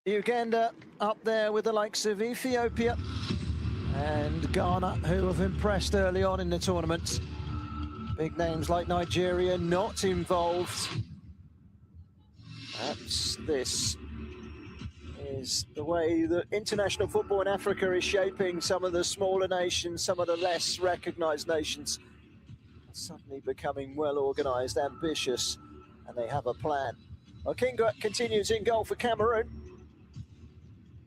Uganda up there with the likes of Ethiopia and Ghana, who have impressed early on in the tournament. Big names like Nigeria not involved. Perhaps this is the way that international football in Africa is shaping some of the smaller nations, some of the less recognised nations, suddenly becoming well organised, ambitious, and they have a plan. Okinga continues in goal for Cameroon.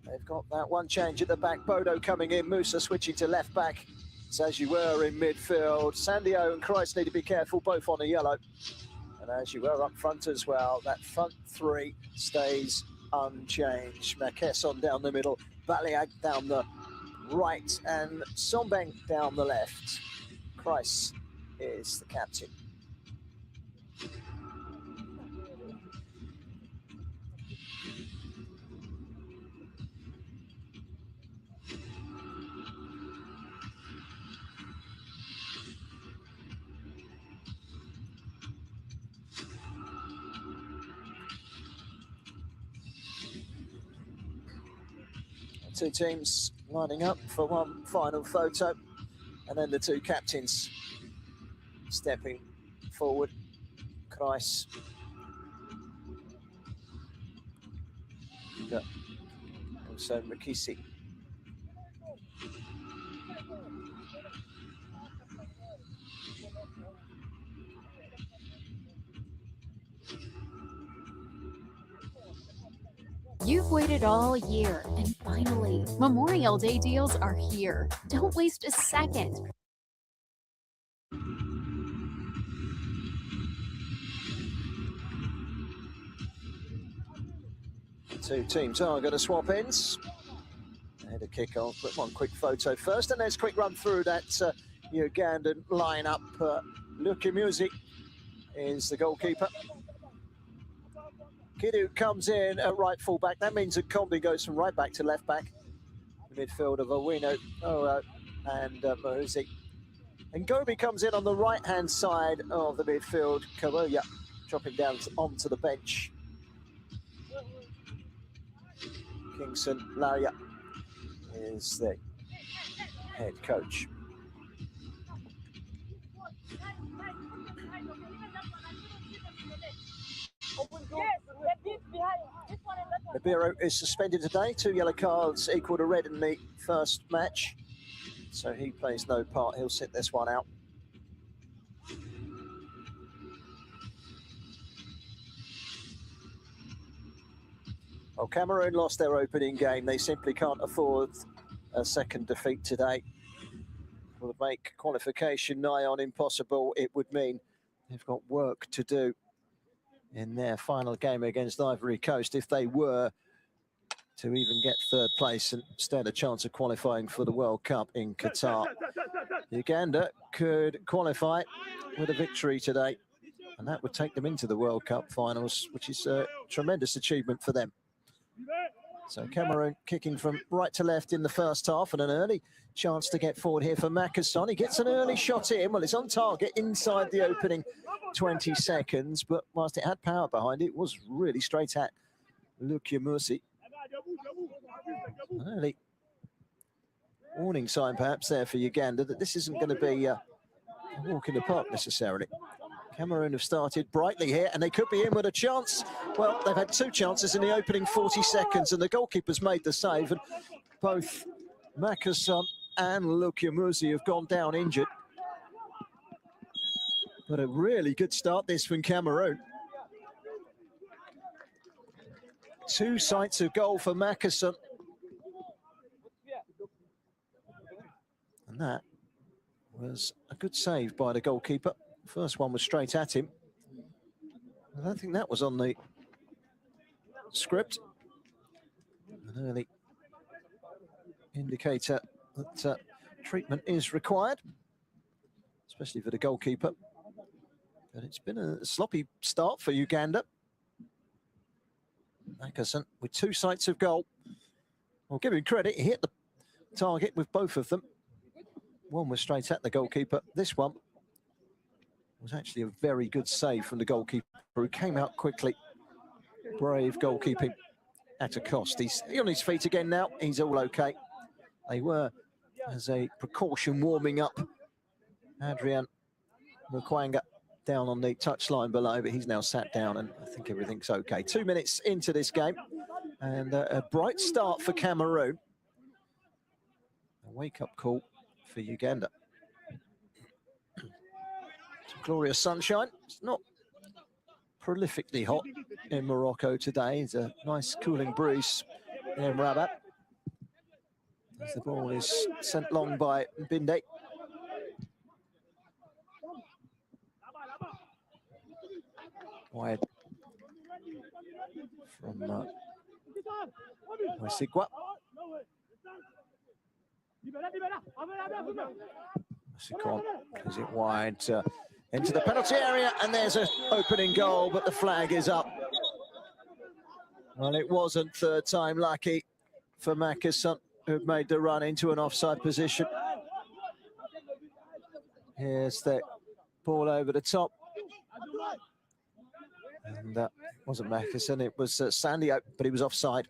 They've got that one change at the back. Bodo coming in, Musa switching to left back. It's as you were in midfield. Sandio and Christ need to be careful, both on a yellow. And as you were up front as well, that front three stays unchanged. Makesson down the middle, Baliag down the right, and Sombeng down the left. Christ is the captain. Two teams lining up for one final photo, and then the two captains stepping forward. Kreis, also Rikisi. You've waited all year, and finally, Memorial Day deals are here. Don't waste a second. Two teams are going to swap ends. Ahead of kick-off, but one quick photo first, and let's quick run through that Ugandan lineup. Luka Music is the goalkeeper. Kidu comes in at right full-back. That means that Kombi goes from right back to left back. The midfield of Owino, and Mahuzi. And Gobi comes in on the right-hand side of the midfield. Kawoya dropping down onto the bench. Kingston Laria is the head coach. Libero is suspended today. 2 yellow cards equal to red in the first match. So he plays no part. He'll sit this one out. Well, Cameroon lost their opening game. They simply can't afford a second defeat today. It would make qualification nigh on impossible. It would mean they've got work to do in their final game against Ivory Coast if they were to even get third place and stand a chance of qualifying for the World Cup in Qatar. Uganda could qualify with a victory today, and that would take them into the World Cup finals, which is a tremendous achievement for them. So Cameroon kicking from right to left in the first half, and an early chance to get forward here for Makesson. He gets an early shot in. Well, it's on target inside the opening 20 seconds, but whilst it had power behind it, it was really straight at Luka Musi. An early warning sign perhaps there for Uganda that this isn't going to be a walk in the park necessarily. Cameroon have started brightly here, and they could be in with a chance. Well, they've had two chances in the opening 40 seconds, and the goalkeeper's made the save, and both Makesson and Luka Musi have gone down injured. But a really good start this from Cameroon. 2 sights of goal for Makesson. And that was a good save by the goalkeeper. First one was straight at him. I don't think that was on the script. An early indicator that treatment is required, especially for the goalkeeper. But it's been a sloppy start for Uganda. Makesson with 2 sights of goal. Well, give him credit, he hit the target with both of them. One was straight at the goalkeeper. This one was actually a very good save from the goalkeeper, who came out quickly. Brave goalkeeping at a cost. He's on his feet again now. He's all okay. They were, as a precaution, warming up Adrian Mukwanga down on the touchline below, but he's now sat down and I think everything's okay. 2 minutes into this game and a bright start for Cameroon. A wake-up call for Uganda. Some glorious sunshine. It's not prolifically hot in Morocco today. It's a nice cooling breeze in Rabat. As the ball is sent long by Binde. Wide from Sigua. Is it wide into the penalty area, and there's an opening goal, but the flag is up. Well, it wasn't third time lucky for Mackerson, who made the run into an offside position. Here's the ball over the top. And that wasn't Mackerson, it was Sandio, but he was offside.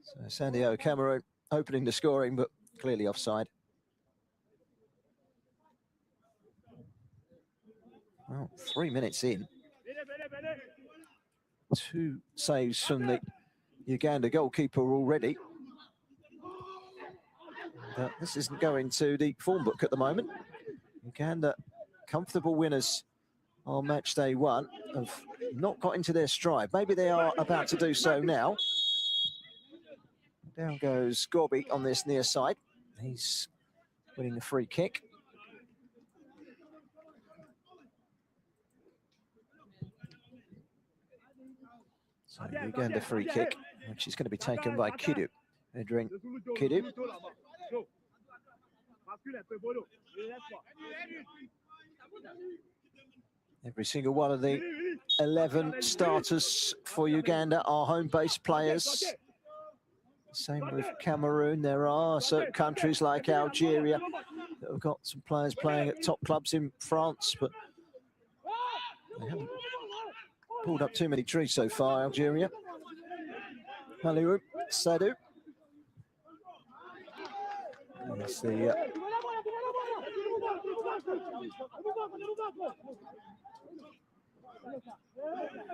So Sandio, Cameroon, opening the scoring, but clearly offside. Well, 3 minutes in. 2 saves from the Uganda goalkeeper already. This isn't going to the form book at the moment. Uganda, comfortable winners on match day 1, have not got into their stride. Maybe they are about to do so now. Down goes Gorby on this near side. He's winning a free kick. So Uganda free kick, which is going to be taken by Kidu. Entering Kidu. Every single one of the 11 starters for Uganda are home-based players. Same with Cameroon. There are certain countries like Algeria that have got some players playing at top clubs in France, but they haven't pulled up too many trees so far, Algeria. Maliru, Sadou.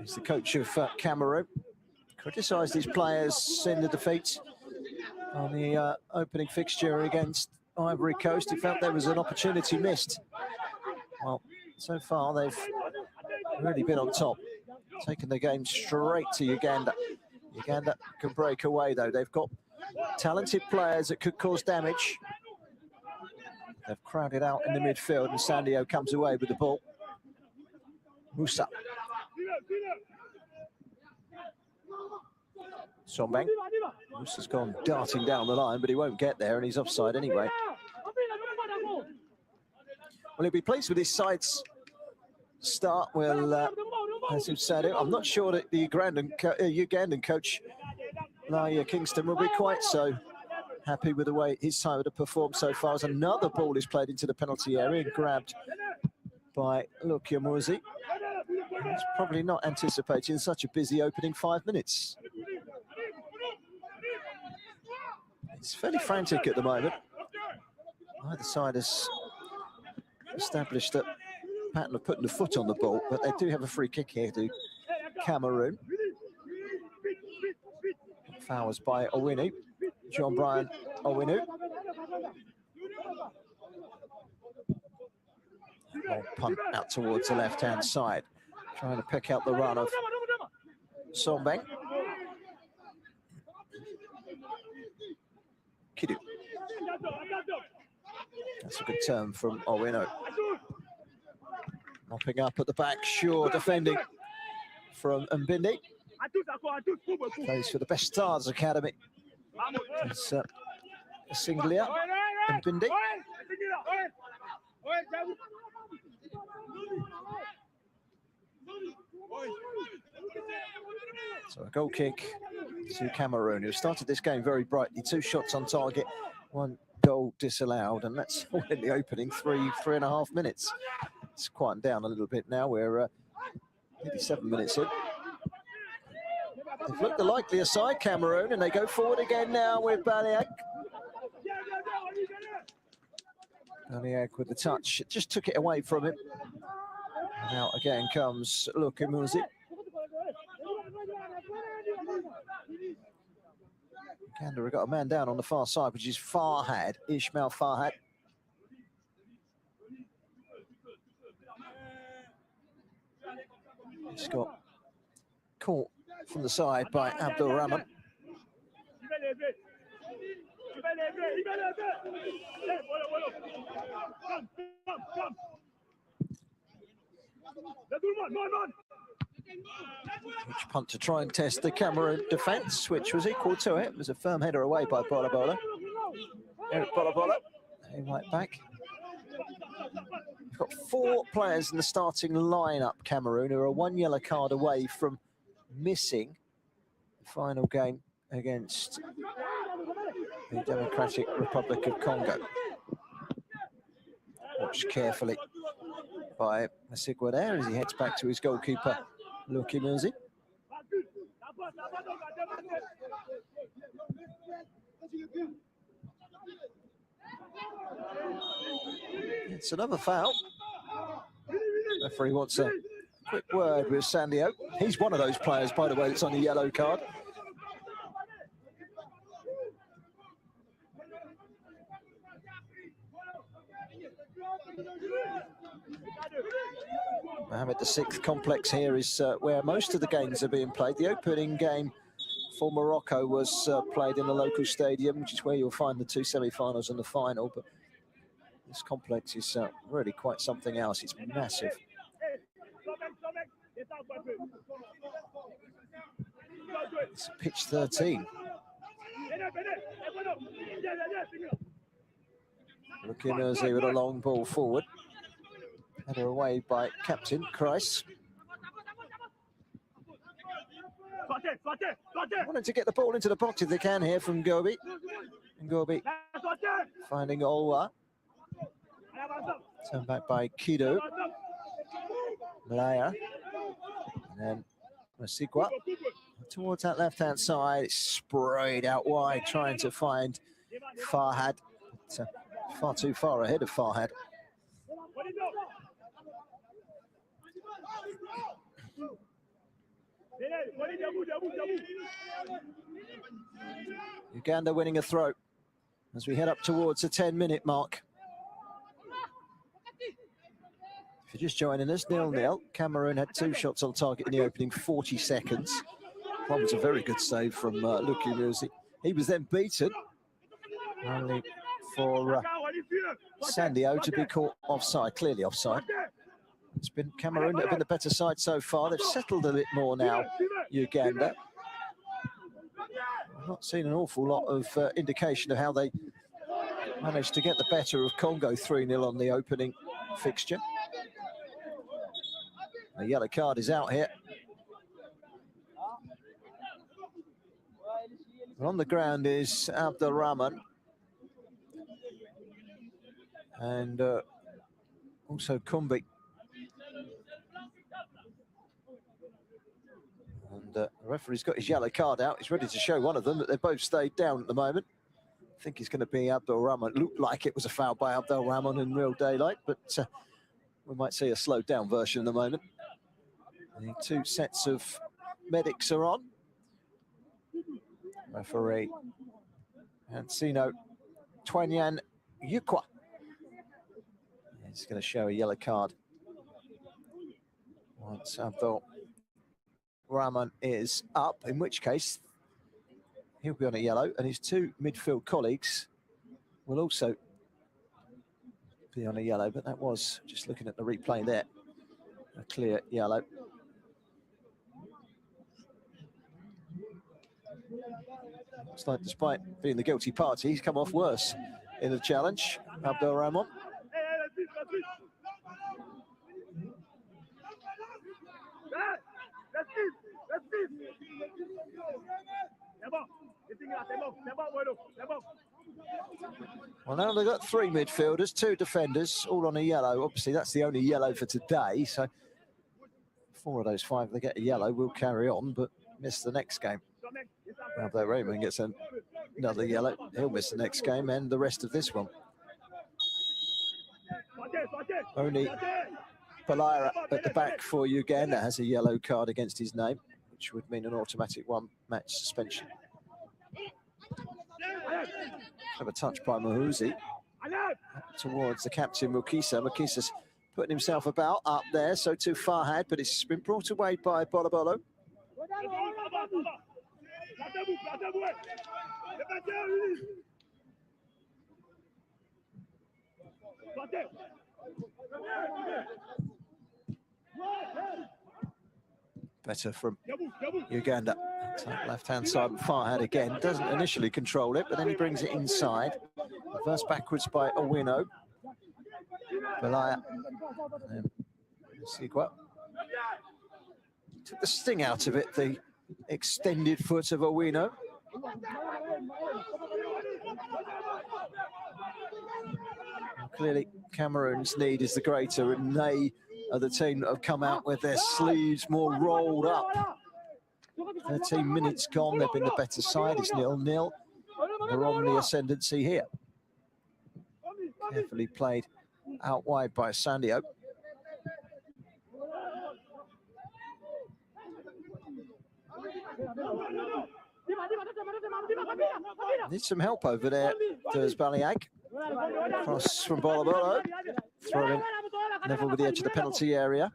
It's the coach of Cameroon. Criticised his players in the defeat on the opening fixture against Ivory Coast. He felt there was an opportunity missed. Well, so far they've really been on top, taking the game straight to Uganda. Uganda can break away though. They've got talented players that could cause damage. They've crowded out in the midfield and Sandio comes away with the ball. Musa. Sombang. Musa's gone darting down the line, but he won't get there and he's offside anyway. Well, he'll be pleased with his side's start. Well, as you said, I'm not sure that the Ugandan coach, Laia Kingston, will be quite so happy with the way his side would have performed so far, as another ball is played into the penalty area and grabbed by Lukia Muzi. He's probably not anticipating such a busy opening 5 minutes. It's fairly frantic at the moment. Either side has established a pattern of putting the foot on the ball, but they do have a free kick here to Cameroon. Fouls by Owinu, John Brian Owinu. Punt out towards the left-hand side, trying to pick out the run of Sombang. Kidu. That's a good turn from Owinu. Mopping up at the back, sure defending from Mbindi. Plays for the Best Stars Academy. It's Singlia Mbindi. So a goal kick to Cameroon, who started this game very brightly. 2 shots on target, 1 goal disallowed, and that's all in the opening 3.5 minutes. It's quieted down a little bit now. We're 87 minutes in. They've looked the likelier side, Cameroon, and they go forward again now with Baliak. Baliak with the touch. It just took it away from him. And out again comes Lukimuzi. Uganda have got a man down on the far side, which is Farhad, Ismail Farhad. He's got caught from the side by Abdul Rahman. Which punt to try and test the Cameroon defence, which was equal to it. It was a firm header away by Bolabola. Eric Bolabola, he right back. We've got 4 players in the starting lineup, Cameroon, who are 1 yellow card away from missing the final game against the Democratic Republic of Congo. Watched carefully by Masigwa there as he heads back to his goalkeeper, Lukimuzi. It's another foul. Referee wants a quick word with Sandio. He's one of those players, by the way, that's on a yellow card. Mohammed, the 6th complex here is where most of the games are being played. The opening game for Morocco was played in the local stadium, which is where you'll find the 2 semi-finals and the final. But this complex is really quite something else. It's massive. It's pitch 13. Lukimuzi with a long ball forward. Header away by captain Kreis. Wanted to get the ball into the box if they can here from Gobi. And Gobi finding Olwa. Turned back by Kido. Malaya. And then Masigwa. Towards that left-hand side, it's sprayed out wide, trying to find Farhad. But, far too far ahead of Farhad. Uganda winning a throw as we head up towards the 10-minute mark. If you're just joining us, 0-0. Cameroon had 2 shots on target in the opening 40 seconds. One was a very good save from Lukimuzi. He was then beaten, only for Sandio to be caught offside, clearly offside. It's been Cameroon that have been the better side so far. They've settled a bit more now, Uganda. I've not seen an awful lot of indication of how they managed to get the better of Congo 3-0 on the opening fixture. The yellow card is out here. On the ground is Abdul Rahman. And also Kumbi. And the referee's got his yellow card out. He's ready to show one of them that they've both stayed down at the moment. I think he's going to be Abdul Rahman. It looked like it was a foul by Abdul Rahman in real daylight, but we might see a slowed down version in a moment. The 2 sets of medics are on. Referee Hansino Twanyan Yukwa. He's going to show a yellow card once Abdul Rahman is up, in which case he'll be on a yellow, and his 2 midfield colleagues will also be on a yellow, but that was, just looking at the replay there, a clear yellow. Looks like despite being the guilty party, he's come off worse in the challenge, Abdul Rahman. Well, now they've got 3 midfielders, 2 defenders, all on a yellow. Obviously, that's the only yellow for today. So 4 of those 5, they get a yellow, will carry on, but miss the next game. Although Raymond gets another yellow, he'll miss the next game and the rest of this one. Only Balaira at the back for Uganda has a yellow card against his name, which would mean an automatic 1-match suspension. Have a touch by Mahuzi towards the captain Mukisa. Mukisa's putting himself about up there, so too Farhad, but it's been brought away by Bolobolo. Better from Uganda. Left-hand side, Farhad again. Doesn't initially control it, but then he brings it inside. Reversed backwards by Owino. Belaya. Sigua. Took the sting out of it, the extended foot of Owino. Clearly, Cameroon's need is the greater, and they are the team that have come out with their sleeves more rolled up. 13 minutes gone, they've been the better side. It's 0-0. They're on the ascendancy here. Carefully played out wide by Sandio. Needs some help over there, does Baliag. Cross from Bolobolo. Throwing level with the edge of the penalty area.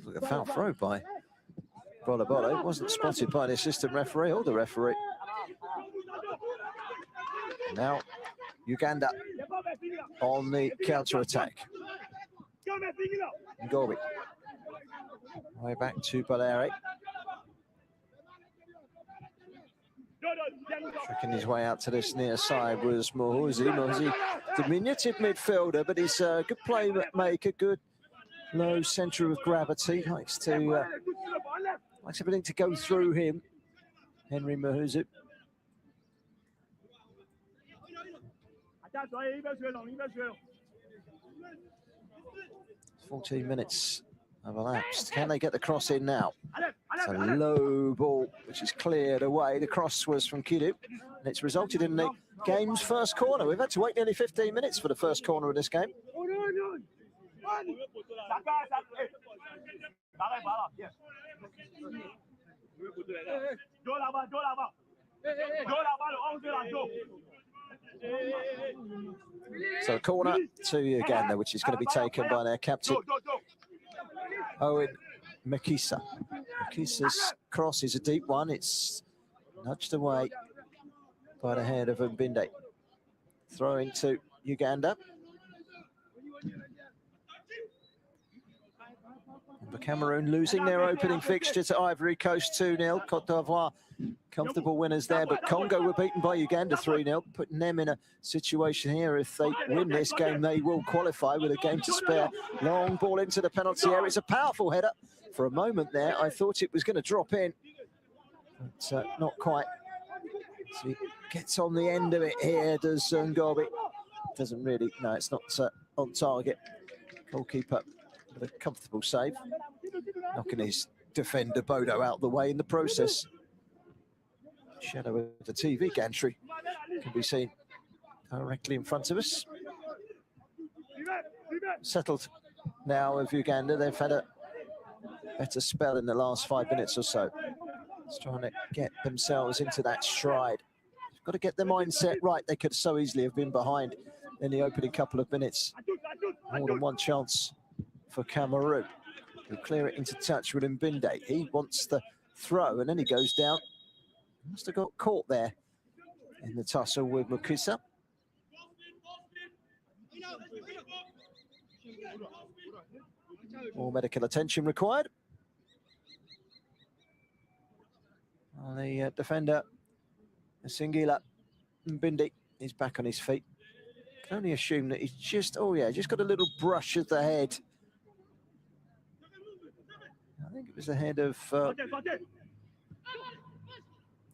Look at a foul throw by Bolobolo. It wasn't spotted by the assistant referee or the referee. Now Uganda on the counter-attack. Ngobi. Way back to Baleri. Tricking his way out to this near side was Mohuzi. Mohuzi, diminutive midfielder, but he's a good playmaker, good low centre of gravity. Likes everything to go through him. Henry Mohuzi. 14 minutes have elapsed. Can they get the cross in now? It's a low ball, which is cleared away. The cross was from Kidu, and it's resulted in the game's first corner. We've had to wait nearly 15 minutes for the first corner of this game. So a corner to Uganda, which is going to be taken by their captain, Owen Makisa. Makisa's cross is a deep one. It's nudged away by the head of Mbinde. Throwing to Uganda. The Cameroon losing their opening fixture to Ivory Coast 2-0. Côte d'Ivoire comfortable winners there, but Congo were beaten by Uganda 3-0, putting them in a situation here. If they win this game, they will qualify with a game to spare. Long ball into the penalty area. It's a powerful header. For a moment there, I thought it was going to drop in, but not quite. So he gets on the end of it here, does Ngobi. Doesn't really, no, it's not on target. Goalkeeper with a comfortable save. Knocking his defender Bodo out the way in the process. Shadow of the TV gantry can be seen directly in front of us. Settled now with Uganda. They've had a better spell in the last 5 minutes or so. Just trying to get themselves into that stride. They've got to get their mindset right. They could so easily have been behind in the opening couple of minutes. More than one chance for Cameroon. He'll clear it into touch with Mbinde. He wants the throw, and then he goes down. Must have got caught there in the tussle with Mukisa. More medical attention required. Well, the defender, Singila Mbinde, is back on his feet. Can only assume that he's just, oh yeah, just got a little brush of the head. I think it was the head of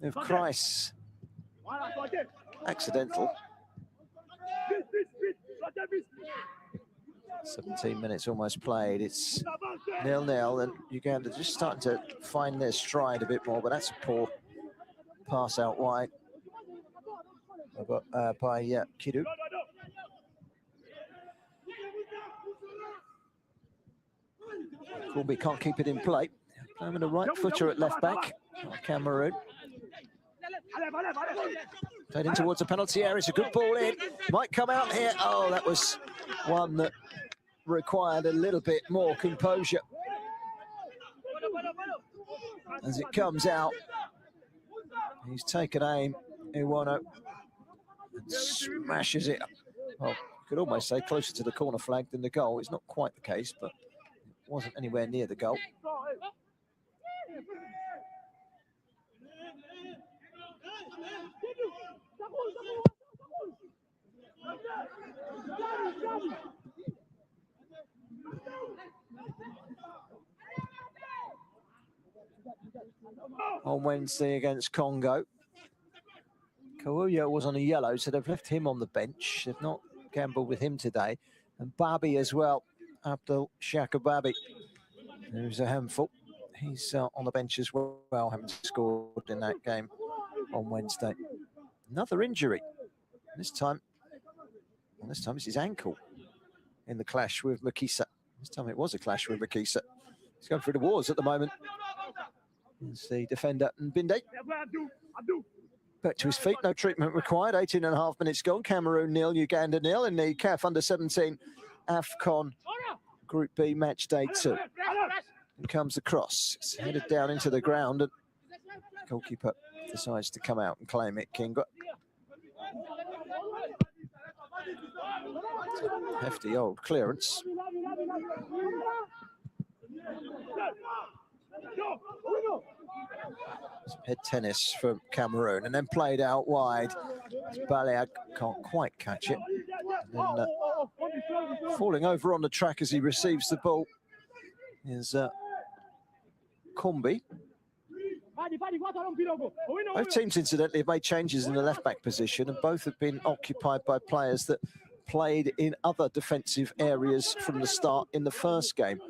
of Christ. Accidental. 17 minutes almost played. It's 0-0, and Uganda just starting to find their stride a bit more, but that's a poor pass out wide by Kidu. Colby can't keep it in play. Playing with a right footer at left back. Cameroon. Played in towards the penalty area. It's a good ball in. Might come out here. Oh, that was one that required a little bit more composure. As it comes out, he's taken aim, Iwano, and smashes it. Well, you could almost say closer to the corner flag than the goal. It's not quite the case, but it wasn't anywhere near the goal. On Wednesday against Congo, Kawuya was on a yellow, so they've left him on the bench. They've not gambled with him today. And Babi as well, Abdul Shaka Babi, who's a handful. He's on the bench as well, having scored in that game on Wednesday. Another injury. This time it's his ankle in the clash with Makisa. This time it was a clash with Makisa. He's going through the wars at the moment. It's the defender, Mbinde. Back to his feet, no treatment required. 18.5 minutes gone. Cameroon 0, Uganda 0 in the CAF Under-17 AFCON Group B match day 2. Here comes the cross. It's headed down into the ground, and the goalkeeper decides to come out and claim it, Kinga. Hefty old clearance. Some head tennis from Cameroon, and then played out wide. Baleag can't quite catch it. And then falling over on the track as he receives the ball is Kombi. Both teams, incidentally, have made changes in the left-back position, and both have been occupied by players that played in other defensive areas from the start in the first game.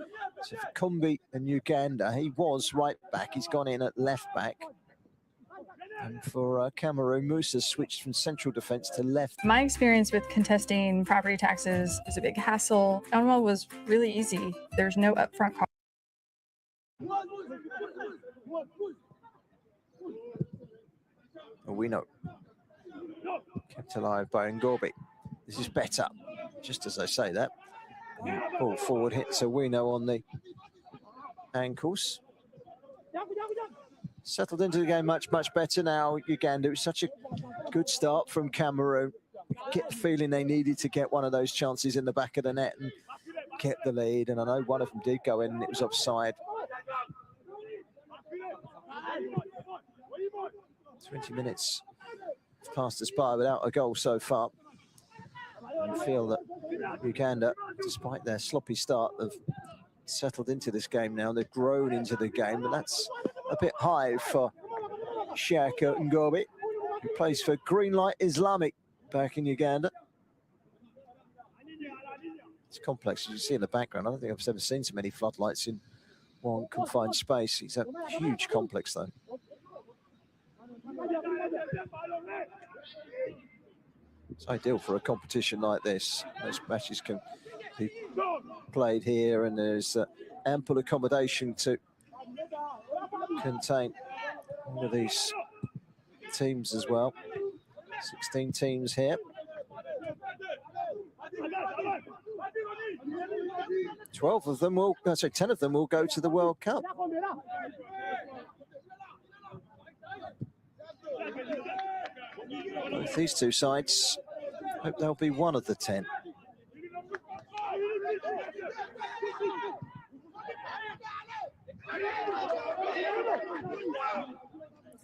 So for Kombi and Uganda, he was right back. He's gone in at left back. And for Cameroon, Musa switched from central defence to left. My experience with contesting property taxes is a big hassle. Elma was really easy. There's no upfront cost. We know. Kept alive by Ngorbi. This is better. Just as I say that. Ball forward hits Owino on the ankles. Settled into the game much better now, Uganda. It was such a good start from Cameroon. Get the feeling they needed to get one of those chances in the back of the net and get the lead. And I know one of them did go in and it was offside. 20 minutes passed us by without a goal so far. I feel that Uganda, despite their sloppy start, have settled into this game now. They've grown into the game, but that's a bit high for Shaka Ngobi, who plays for Greenlight Islamic back in Uganda. It's complex, as you see in the background. I don't think I've ever seen so many floodlights in one confined space. It's a huge complex, though. It's ideal for a competition like this. Most matches can be played here, and there's ample accommodation to contain all of these teams as well. 16 teams here. 10 of them will go to the World Cup. Both these two sides hope they'll be one of the 10.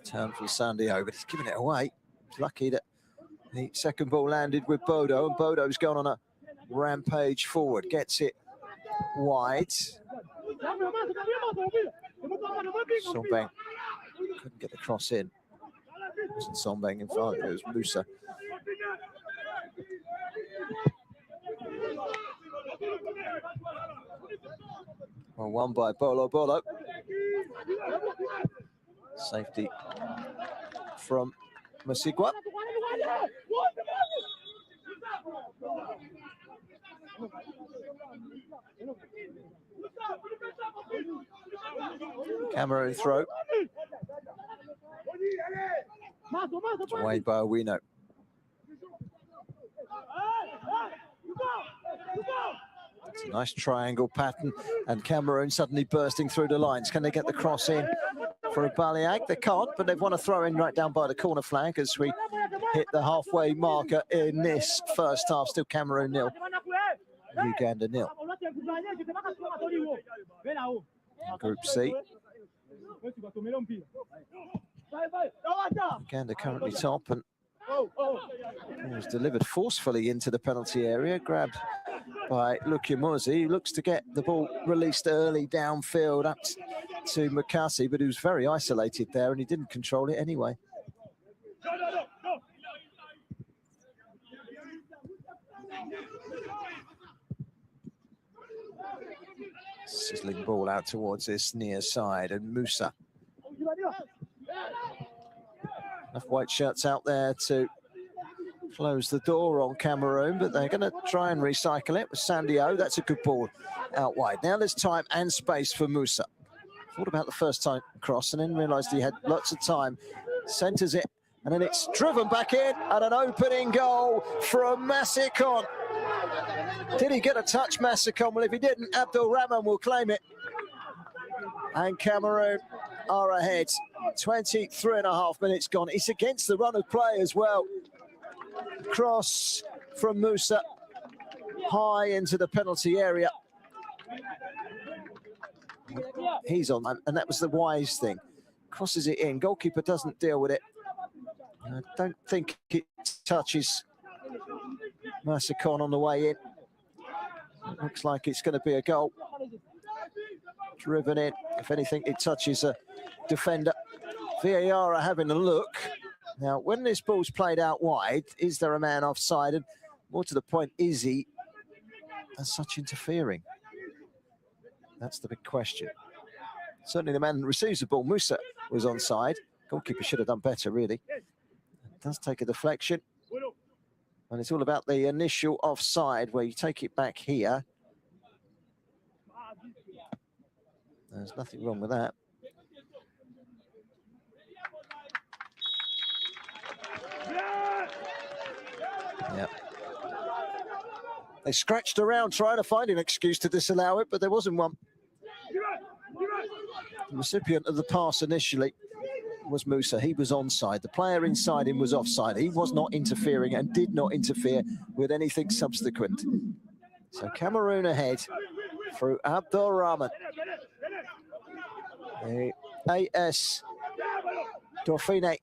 Turn for Sandio, but he's giving it away. He's lucky that the second ball landed with Bodo, and Bodo's gone on a rampage forward. Gets it wide. Sorbang couldn't get the cross in. wasn't Sombeng in front, it was Musa. Well, won by Bolo Bolo. Safety from Masigwa. Cameroon throw. It's away by Owino. It's a nice triangle pattern, and Cameroon suddenly bursting through the lines. Can they get the cross in for a Baliag? They can't, but they've won a throw in right down by the corner flag as we hit the halfway marker in this first half. Still Cameroon 0, Uganda 0. Group C. Uganda currently top, and was delivered forcefully into the penalty area, grabbed by Lukiamuzi, who looks to get the ball released early downfield up to Mukasi, but he was very isolated there and he didn't control it anyway. Sizzling ball out towards this near side, and Musa. Enough white shirts out there to close the door on Cameroon, but they're going to try and recycle it with Sandio. That's a good ball out wide. Now there's time and space for Musa. Thought about the first time cross and then realised he had lots of time. Centres it, and then it's driven back in, and an opening goal from Masikon. Did he get a touch, Masikon? Well, if he didn't, Abdul Rahman will claim it. And Cameroon are ahead. 23.5 minutes gone. It's against the run of play as well. Cross from Musa, high into the penalty area. He's on, and that was the wise thing. Crosses it in, goalkeeper doesn't deal with it. I don't think it touches Masikon on the way in. It looks like it's going to be a goal. Driven in, if anything, it touches a defender. VAR are having a look. Now, when this ball's played out wide, is there a man offside? And more to the point, is he as such interfering? That's the big question. Certainly the man who receives the ball, Musa, was onside. Goalkeeper should have done better, really. It does take a deflection. And it's all about the initial offside, where you take it back here. There's nothing wrong with that. Yeah. They scratched around trying to find an excuse to disallow it, but there wasn't one. The recipient of the pass initially was Musa. He was onside. The player inside him was offside. He was not interfering and did not interfere with anything subsequent. So Cameroon ahead through Abdul Rahman. The AS Dauphine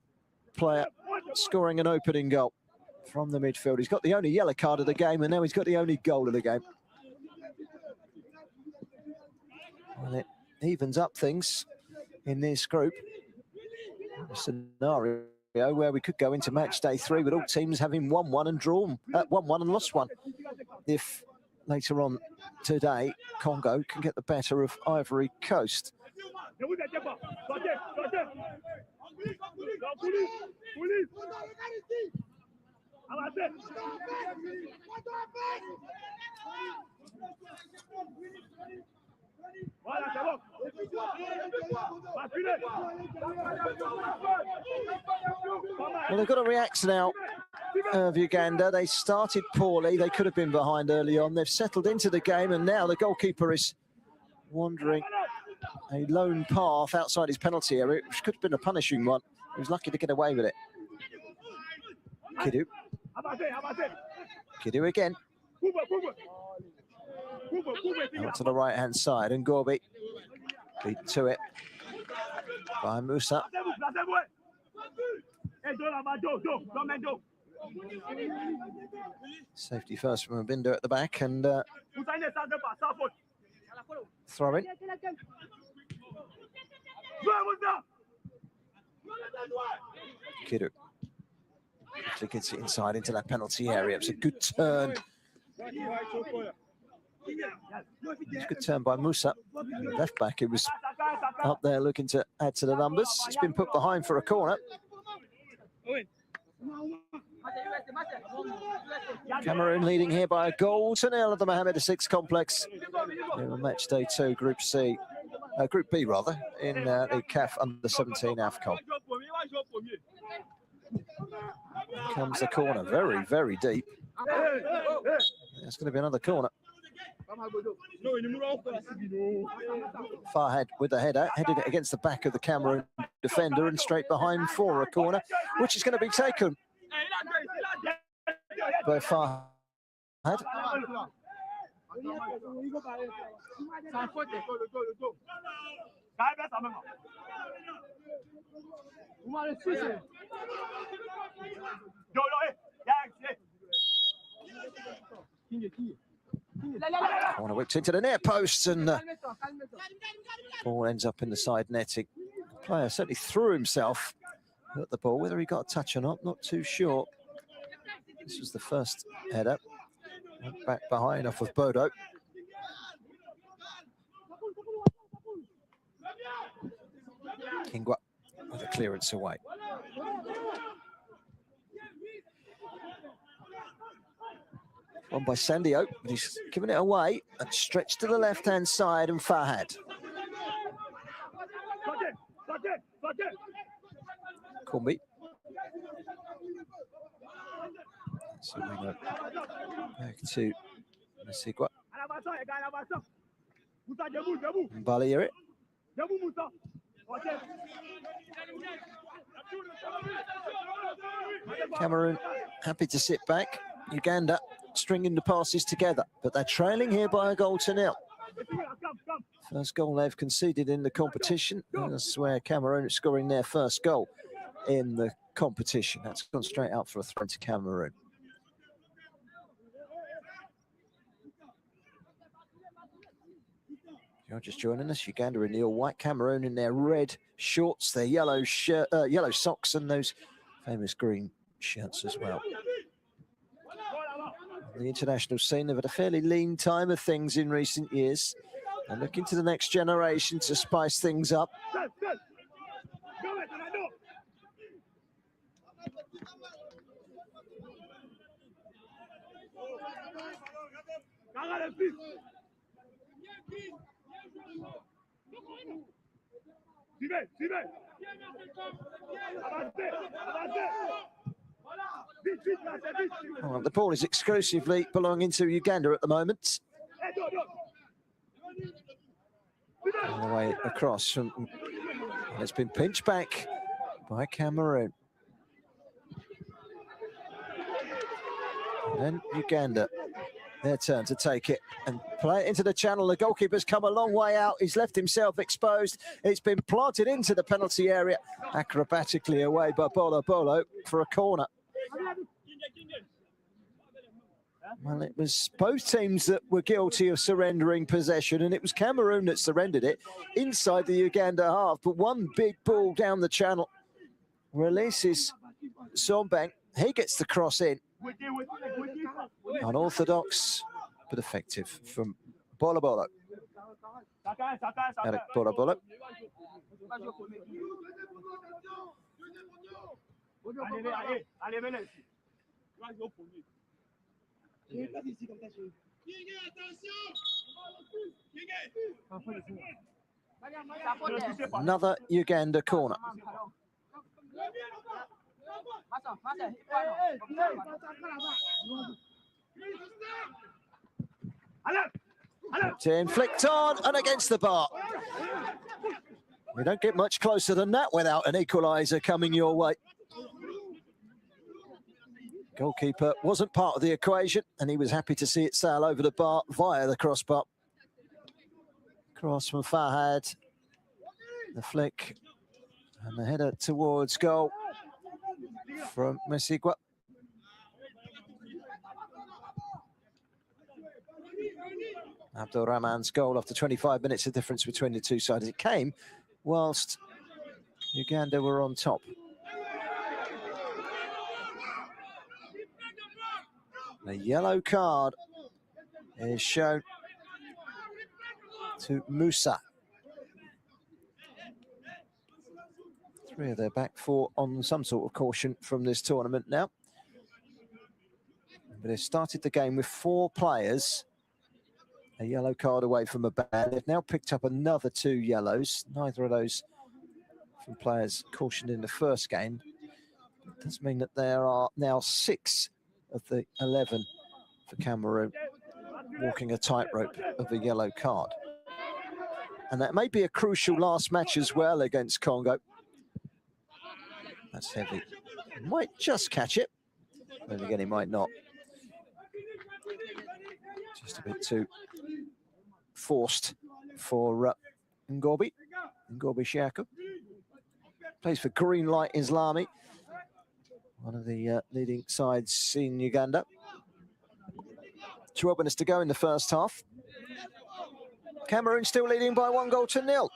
player scoring an opening goal from the midfield. He's got the only yellow card of the game, and now he's got the only goal of the game. Well, it evens up things in this group. A scenario where we could go into match day 3 with all teams having won one and drawn, won one and lost one. If later on today, Congo can get the better of Ivory Coast. Well, they've got a reaction now of Uganda. They started poorly. They could have been behind early on. They've settled into the game, and now the goalkeeper is wandering a lone path outside his penalty area, which could have been a punishing one. He was lucky to get away with it. Kidu. Kidu again. Out to the right-hand side, and Gorby beat to it by Musa. Safety first from Abindo at the back, and throw in. Kiru quickly gets it inside into that penalty area. It's a good turn. It's a good turn by Musa, left back. It was up there looking to add to the numbers. It's been put behind for a corner. Cameroon leading here by a goal to nil at the Mohammed VI complex. Match day 2, Group C, Group B rather, in the CAF U17 AFCON. Here comes the corner, very, very deep. It's going to be another corner. Farhad with the header, headed it against the back of the Cameroon defender and straight behind for a corner, which is going to be taken by Farhad. Corner whipped into the near post and ball ends up in the side netting. The player certainly threw himself at the ball. Whether he got a touch or not too sure. This was the first header. Went back behind off of Bodo. Kingwa with a clearance away. One by Sandio, but he's given it away and stretched to the left-hand side, and Farhad. Kumbi. So we go back to Masigwa. Mbaliere. Cameroon happy to sit back. Uganda stringing the passes together, but they're trailing here by a goal to nil. First goal they've conceded in the competition. That's where Cameroon is scoring their first goal in the competition. That's gone straight out for a throw to Cameroon. You're just joining us. Uganda in the all-white, Cameroon in their red shorts, their yellow shirt, yellow socks, and those famous green shirts as well. The international scene, they've had a fairly lean time of things in recent years. They're looking to the next generation to spice things up. Well, the ball is exclusively belonging to Uganda at the moment. All the way across from, it's been pinched back by Cameroon. And then Uganda, their turn to take it and play it into the channel. The goalkeeper's come a long way out. He's left himself exposed. It's been planted into the penalty area, acrobatically away by Bolo Bolo for a corner. Well, it was both teams that were guilty of surrendering possession, and it was Cameroon that surrendered it inside the Uganda half. But one big ball down the channel releases Sombang. He gets the cross in. Unorthodox, but effective from Bolo Bolo. Eric Bolo Bolo. Another Uganda corner. Flicked on and against the bar. We don't get much closer than that without an equaliser coming your way. Goalkeeper wasn't part of the equation, and he was happy to see it sail over the bar via the crossbar. Cross from Farhad. The flick and the header towards goal from Masigwa. Abdul Rahman's goal after 25 minutes, the difference between the two sides. It came whilst Uganda were on top. A yellow card is shown to Musa. 3 of their back 4 on some sort of caution from this tournament now. But they started the game with 4 players. A yellow card away from a ban. They've now picked up another 2 yellows. Neither of those from players cautioned in the first game. It does mean that there are now 6 of the 11 for Cameroon walking a tightrope of a yellow card. And that may be a crucial last match as well against Congo. That's heavy. Might just catch it. Then again, he might not. Just a bit too forced for Ngobi Shako. Plays for Green Light Islami, one of the leading sides in Uganda. 12 minutes to go in the first half. Cameroon still leading by 1-0.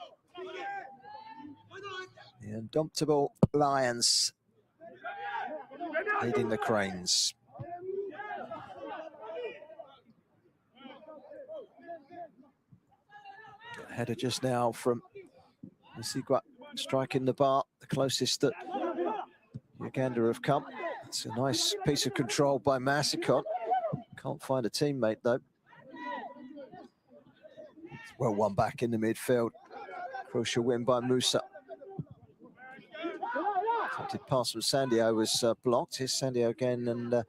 The indomitable Lions leading the Cranes. Header just now from Musigwa, striking the bar, the closest that Uganda have come. It's a nice piece of control by Masicot. Can't find a teammate though. Well, one back in the midfield. Crucial win by Musa. Attempted pass from Sandio was blocked. Here's Sandio again, and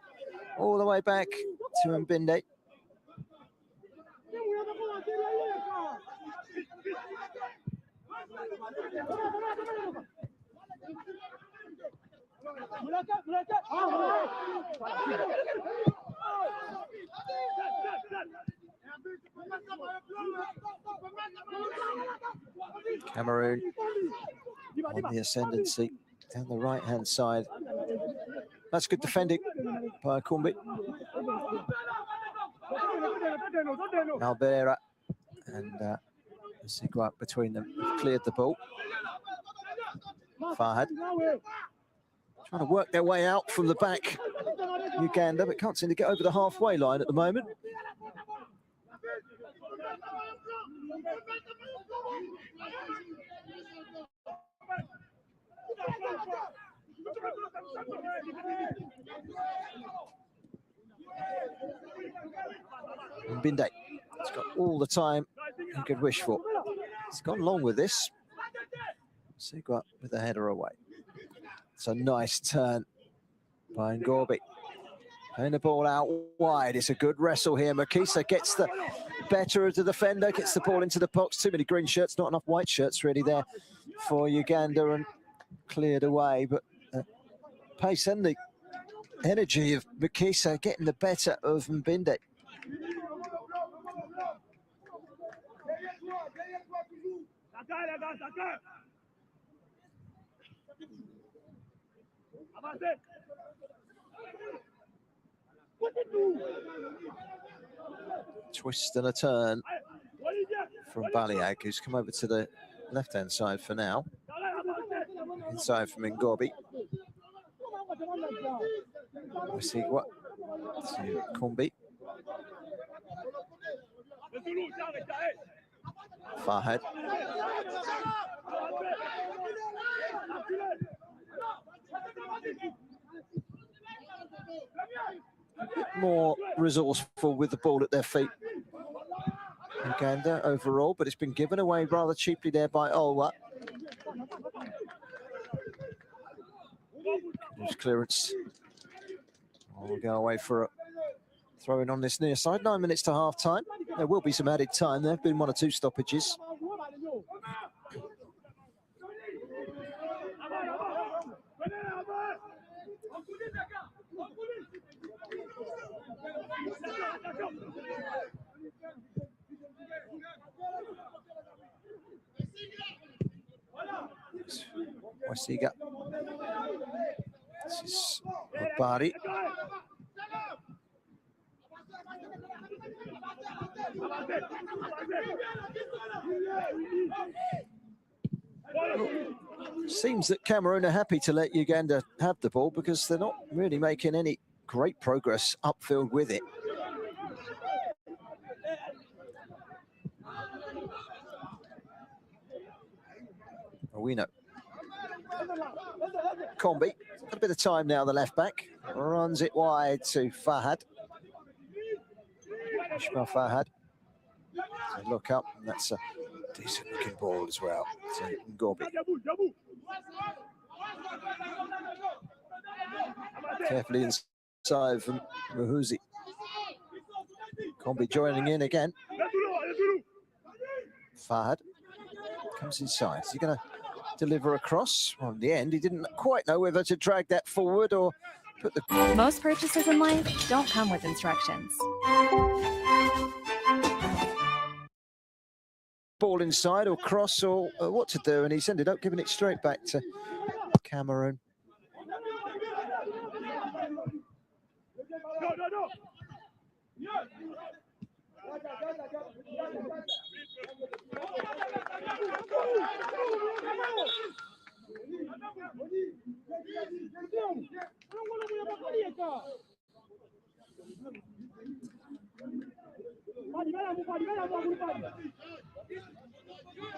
all the way back to Mbinde. Cameroon on the ascendancy down the right-hand side. That's good defending by Kumbi. Albera and Sigua between them cleared the ball. Farhad trying to work their way out from the back, Uganda, but can't seem to get over the halfway line at the moment. Mbinde, he's got all the time he could wish for. He's gone long with this. Sigua with the header away. It's a nice turn by Ngobi. Playing the ball out wide. It's a good wrestle here. Makisa gets the better of the defender, gets the ball into the box. Too many green shirts, not enough white shirts really there for Uganda, and cleared away. But pace and the energy of Makisa getting the better of Mbinde. Twist and a turn from Baliag, who's come over to the left-hand side for now. Inside from Ngobi. We see what to Kumbi. Farhad. A bit more resourceful with the ball at their feet, Uganda overall, but it's been given away rather cheaply there by Olwa. There's clearance. We'll go away for a throw-in on this near side. 9 minutes to half-time. There will be some added time. There have been 1 or 2 stoppages. Wasiga. This is Bari. Seems that Cameroon are happy to let Uganda have the ball because they're not really making any great progress upfield with it. We know. Combi, got a bit of time now, the left back. Runs it wide to Fahad. Ishmael Fahad. So look up, and that's a decent looking ball as well. To Ngobi. Carefully inside from Muhuzi. Combi joining in again. Fahad comes inside. Is he going to deliver across? Well, in the end, he didn't quite know whether to drag that forward or put the... Most purchases in life don't come with instructions. Ball inside or cross or what to do, and he's ended up giving it straight back to Cameroon.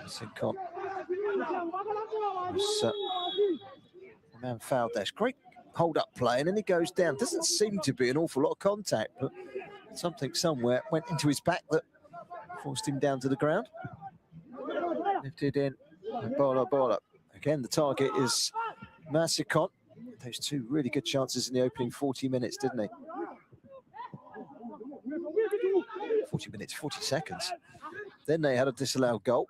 Sincon was man fouled there. Great hold up play, and then he goes down. Doesn't seem to be an awful lot of contact, but something somewhere went into his back that forced him down to the ground. Lifted in, bola. Again, the target is Massicon. Those two really good chances in the opening 40 minutes, didn't he? 40 minutes, 40 seconds. Then they had a disallowed goal,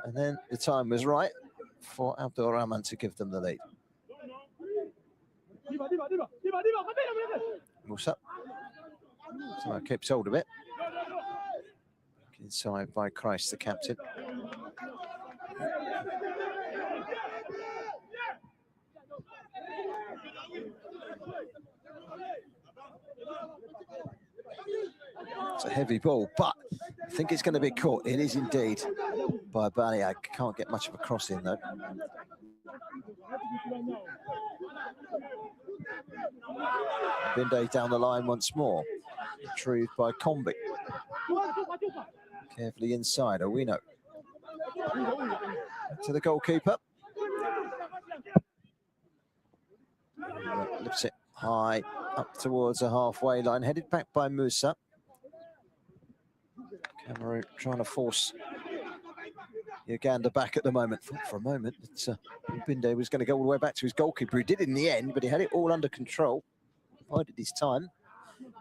and then the time was right for Abdul Rahman to give them the lead. Musa so keeps hold of it. Inside by Christ, the captain. It's a heavy ball, but I think it's going to be caught. It is indeed by Baliag. Can't get much of a cross in though. Binde down the line once more. Retrieved by Combi. Carefully inside, Owino. To the goalkeeper. Lifts it high up towards the halfway line. Headed back by Musa. Cameroon trying to force Uganda back at the moment. Thought for a moment that Binde was going to go all the way back to his goalkeeper. He did in the end, but he had it all under control. Bided his time.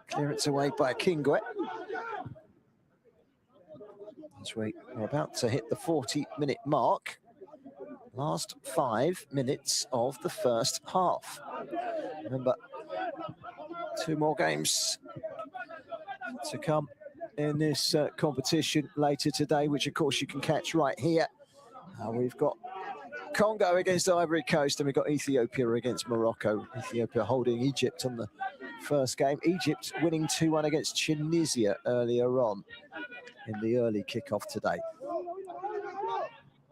Clearance away by Kingwe. As we are about to hit the 40-minute mark. Last 5 minutes of the first half. Remember, 2 more games to come in this competition later today, which of course you can catch right here. We've got Congo against Ivory Coast, and we've got Ethiopia against Morocco. Ethiopia holding Egypt on the first game. Egypt winning 2-1 against Tunisia earlier on in the early kickoff today.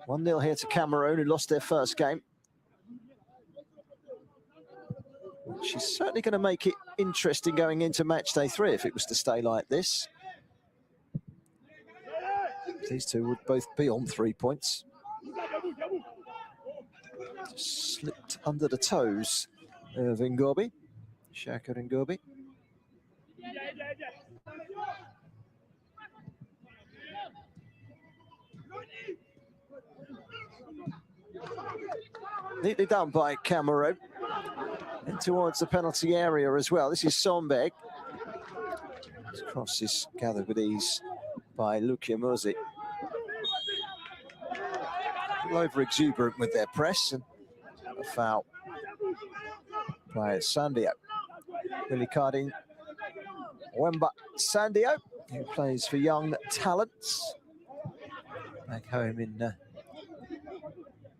1-0 here to Cameroon, who lost their first game. She's certainly going to make it interesting going into match day 3 if it was to stay like this. These two would both be on 3 points. Just slipped under the toes of Ngobi, Shaka Ngobi. Neatly done by Cameroon. And towards the penalty area as well. This is Sombeg. This cross is gathered with ease by Lukia Muzi. Over exuberant with their press, and a foul by Sandio. Willie Cardin Wemba Sandio, who plays for Young Talents back home in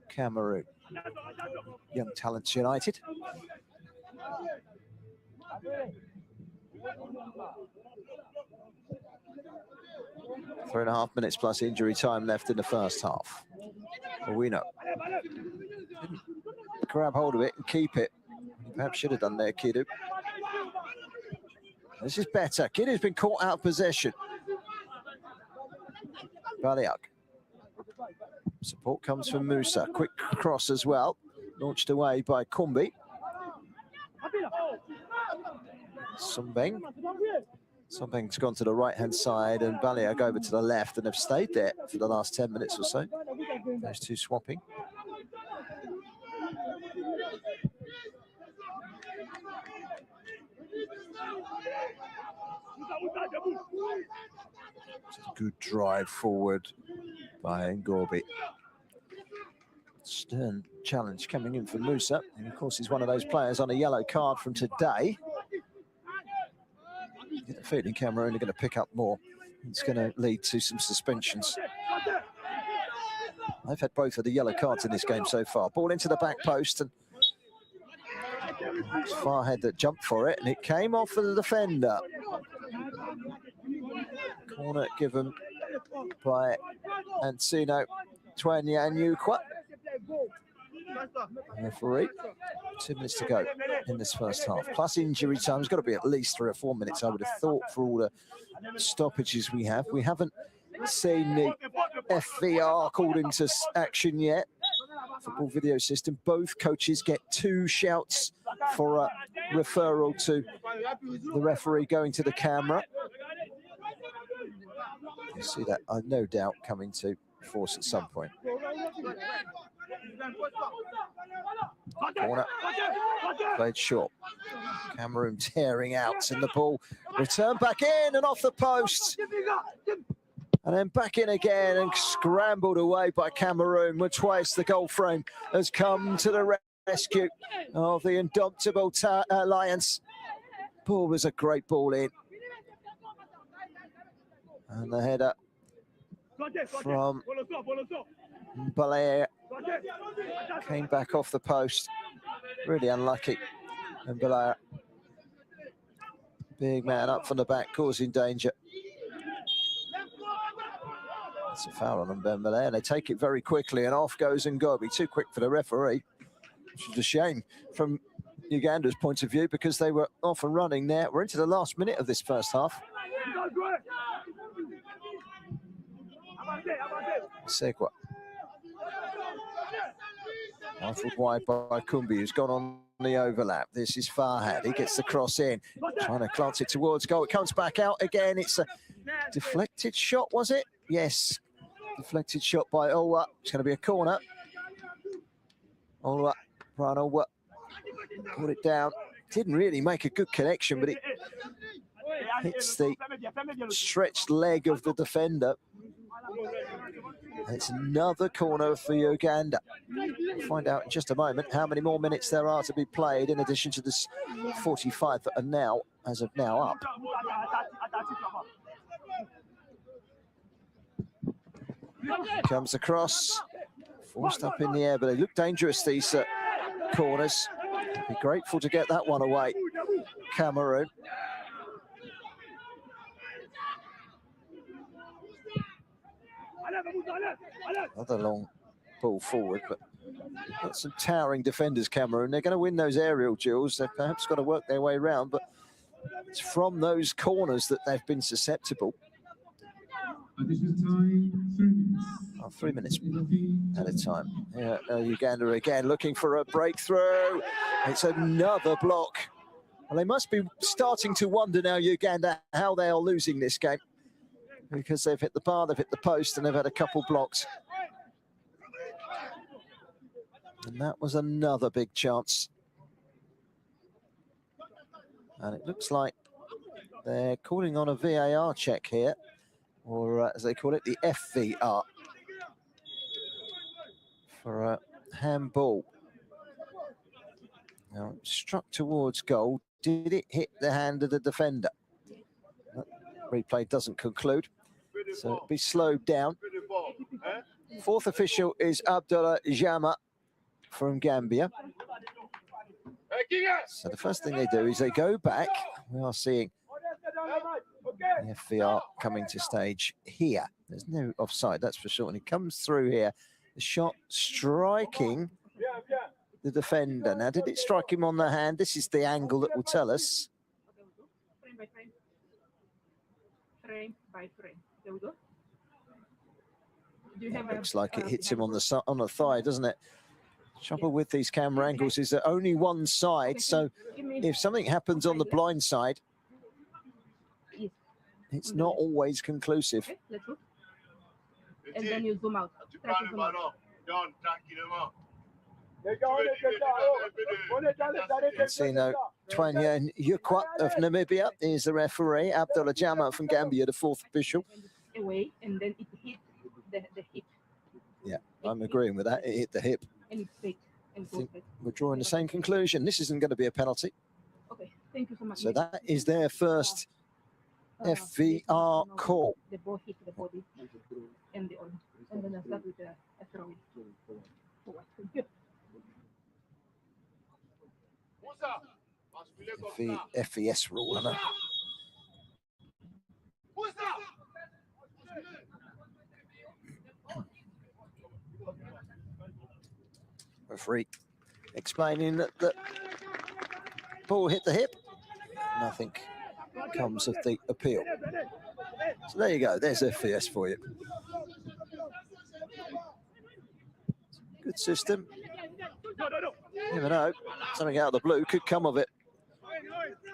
Cameroon. Young Talents United. Three and a half minutes plus injury time left in the first half. We know. Grab hold of it and keep it. Perhaps should have done there, Kidu. This is better. Kiddie's been caught out of possession. Baliak. Support comes from Musa. Quick cross as well. Launched away by Kumbi. Sumbeng. Sumbeng's gone to the right-hand side and Baliak over to the left, and have stayed there for the last 10 minutes or so. Those two swapping. It's a good drive forward by Ngorbi. Stern challenge coming in for Musa. And of course, he's one of those players on a yellow card from today. I get the feeling Cameroon are going to pick up more. It's going to lead to some suspensions. They've had both of the yellow cards in this game so far. Ball into the back post, and it's Farhad that jumped for it, and it came off of the defender. Corner given by Ancino Twanyanyukwa. Referee. 2 minutes to go in this first half. Plus injury time. It's got to be at least 3 or 4 minutes, I would have thought, for all the stoppages we have. We haven't seen the FVR called into action yet. Football video system. Both coaches get 2 shouts for a referral to the referee going to the camera. You see that, no doubt, coming to force at some point. Corner, played short. Cameroon tearing out, and the ball returned back in and off the post. And then back in again and scrambled away by Cameroon, when twice the goal frame has come to the rescue of the indomitable Lions. Ball was a great ball in. And the header from Mbalair came back off the post. Really unlucky. And Mbalair, big man up from the back, causing danger. It's a foul on Mbalair, and they take it very quickly, and off goes Ngorbi. Too quick for the referee, which is a shame from Uganda's point of view, because they were off and running there. We're into the last minute of this first half. Segwa. Rifled wide by Kumbi, who's gone on the overlap. This is Farhad. He gets the cross in, trying to glance it towards goal. It comes back out again. It's a deflected shot, was it? Yes. Deflected shot by Olwa. It's going to be a corner. Olwa, Brian Olwa, put it down. Didn't really make a good connection, but it hits the stretched leg of the defender. It's another corner for Uganda. We'll find out in just a moment how many more minutes there are to be played, in addition to this 45 that are now, as of now, up. Comes across, forced up in the air, but they look dangerous, these corners. Be grateful to get that one away, Cameroon. Another long ball forward, but got some towering defenders, Cameroon. They're going to win those aerial duels. They've perhaps got to work their way around, but it's from those corners that they've been susceptible. Additional time, 3 minutes. 3 minutes at a time. Yeah, Uganda again looking for a breakthrough. It's another block. Well, they must be starting to wonder now, Uganda, how they are losing this game, because they've hit the bar, they've hit the post, and they've had a couple blocks. And that was another big chance. And it looks like they're calling on a VAR check here, or as they call it, the FVR, for a handball. Now, struck towards goal. Did it hit the hand of the defender? Replay doesn't conclude, so it'll be slowed down. Fourth official is Abdullah Jama from Gambia. So the first thing they do is they go back. We are seeing the FVR coming to stage here. There's no offside, that's for sure. And he comes through here. The shot striking the defender. Now, did it strike him on the hand? This is the angle that will tell us. by frame. Frame by frame. There we go. Do you have Looks like it hits him on the thigh, doesn't it? Trouble with these camera angles is that only one side, so if something happens on the blind side, it's not always conclusive. Okay, let's look. And then you zoom out. Try to zoom out. Sino Twanya Yukwa of Namibia is the referee. Abdullah Jama from Gambia, the fourth official. Away, and then it hit the hip. Yeah, I'm agreeing with that. It hit the hip. And it's fake. And I think we're drawing the same conclusion. This isn't going to be a penalty. Okay, thank you so much. So that is their first FVR call. The ball hit the body and the arm. And then I start with a throw. The FVS rule, I know. Referee explaining that the ball hit the hip. Nothing comes of the appeal. So there you go. There's FVS for you. Good system. You never know. Something out of the blue could come of it.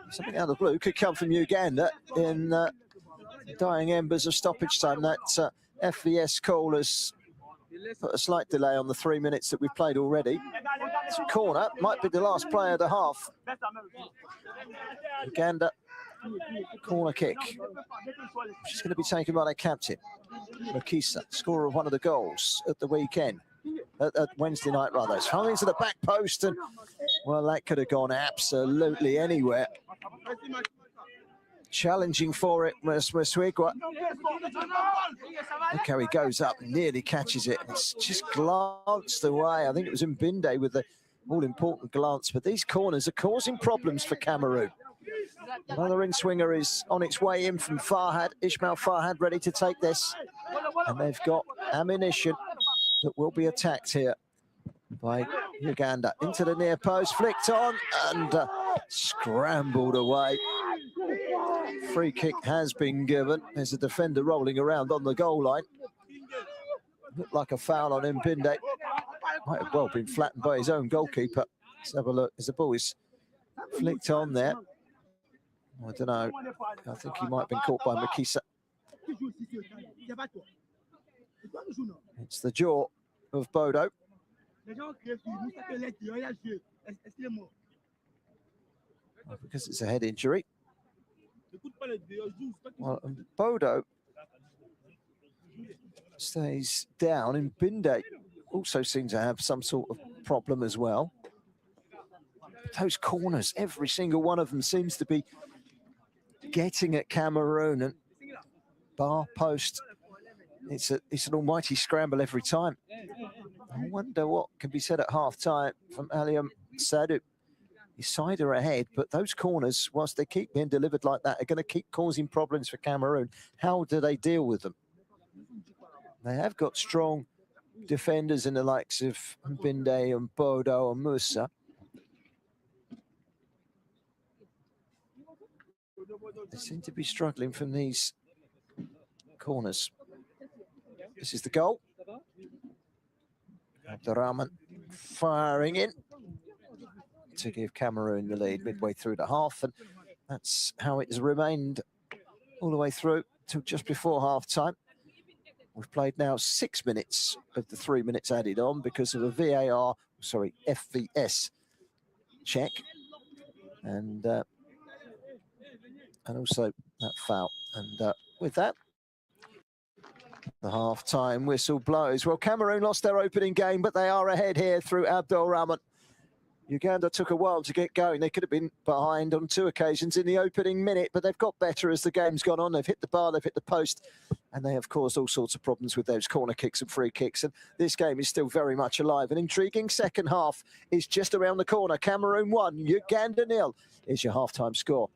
Something out of the blue could come from Uganda in dying embers of stoppage time. That FVS call has put a slight delay on the 3 minutes that we've played already. It's a corner. Might be the last play of the half. Uganda corner kick. She's going to be taken by their captain, Makisa, scorer of one of the goals at the weekend. At Wednesday night, rather. It's thrown into the back post, and well, that could have gone absolutely anywhere. Challenging for it, Mweswigwa. Look how he goes up, nearly catches it. It's just glanced away. I think it was Mbinde with the all-important glance, but these corners are causing problems for Cameroon. Another in-swinger is on its way in from Farhad. Ismail Farhad ready to take this, and they've got ammunition that will be attacked here by Uganda. Into the near post, flicked on, and scrambled away. Free kick has been given. There's a defender rolling around on the goal line. Looked like a foul on Mbinde. Might have well been flattened by his own goalkeeper. Let's have a look as the ball is flicked on there. I don't know. I think he might have been caught by Makisa. It's the jaw of Bodo. Because it's a head injury. Well, Bodo stays down, and Mbinde also seems to have some sort of problem as well. Those corners, every single one of them seems to be getting at Cameroon, and bar post. It's an almighty scramble every time. I wonder what can be said at half-time from Aliam Sadou. His side are ahead, but those corners, whilst they keep being delivered like that, are going to keep causing problems for Cameroon. How do they deal with them? They have got strong defenders in the likes of Mbinde and Bodo and Musa. They seem to be struggling from these corners. This is the goal. Abdurrahman firing in to give Cameroon the lead midway through the half, and that's how it has remained all the way through till just before half-time. We've played now 6 minutes of the 3 minutes added on because of a FVS check, and also that foul. And with that, the half-time whistle blows. Well, Cameroon lost their opening game, but they are ahead here through Abdul Rahman. Uganda took a while to get going. They could have been behind on 2 occasions in the opening minute, but they've got better as the game's gone on. They've hit the bar, they've hit the post, and they have caused all sorts of problems with those corner kicks and free kicks. And this game is still very much alive. An intriguing second half is just around the corner. Cameroon 1, Uganda 0 is your half-time score.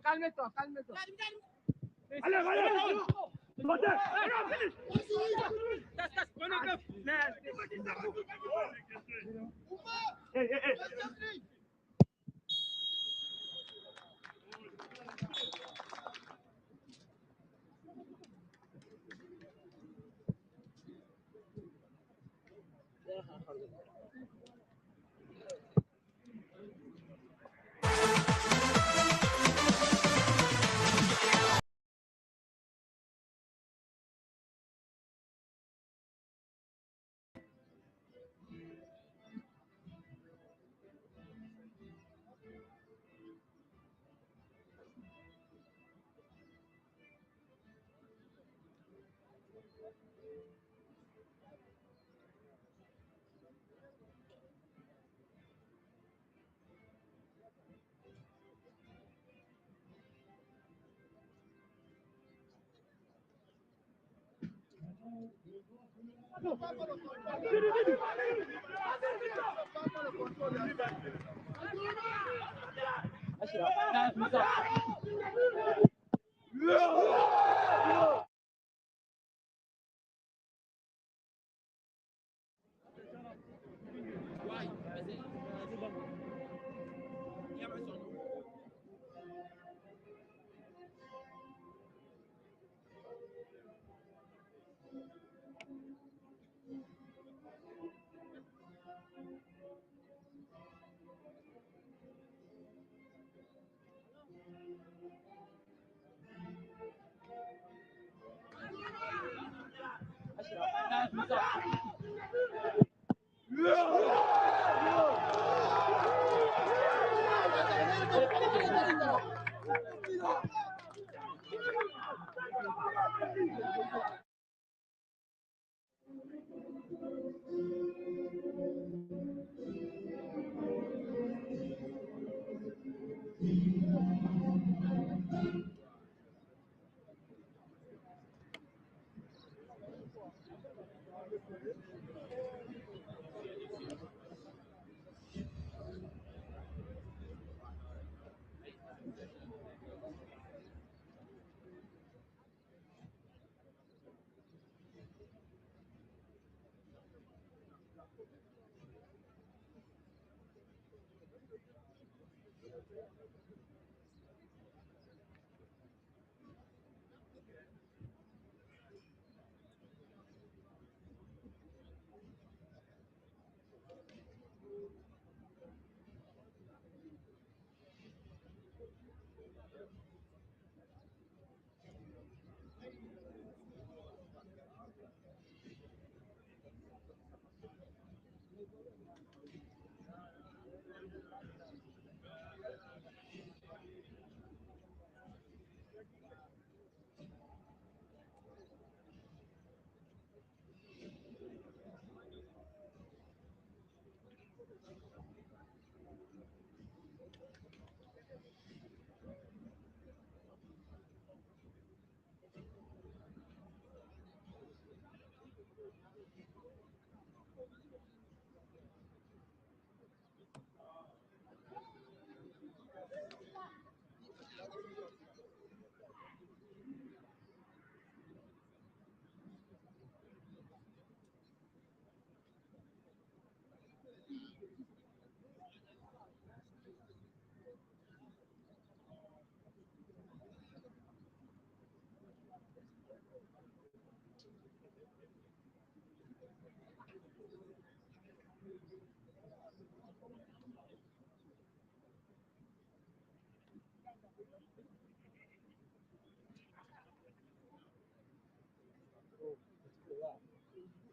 Calme-toi, calme-toi.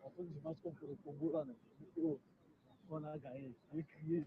En fait, je pense qu'on peut le Congo là, on a gagné. J'ai crié.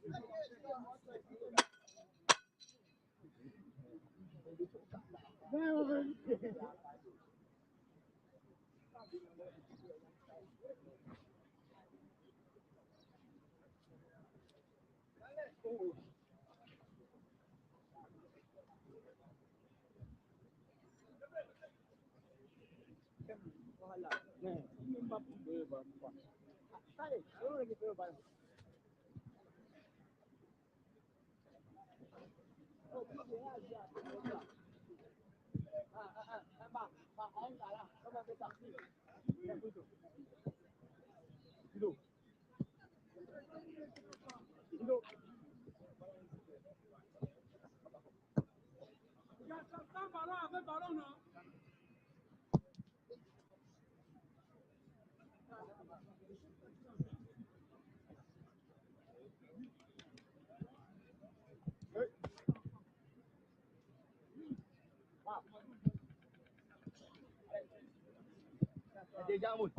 Déjà, moi.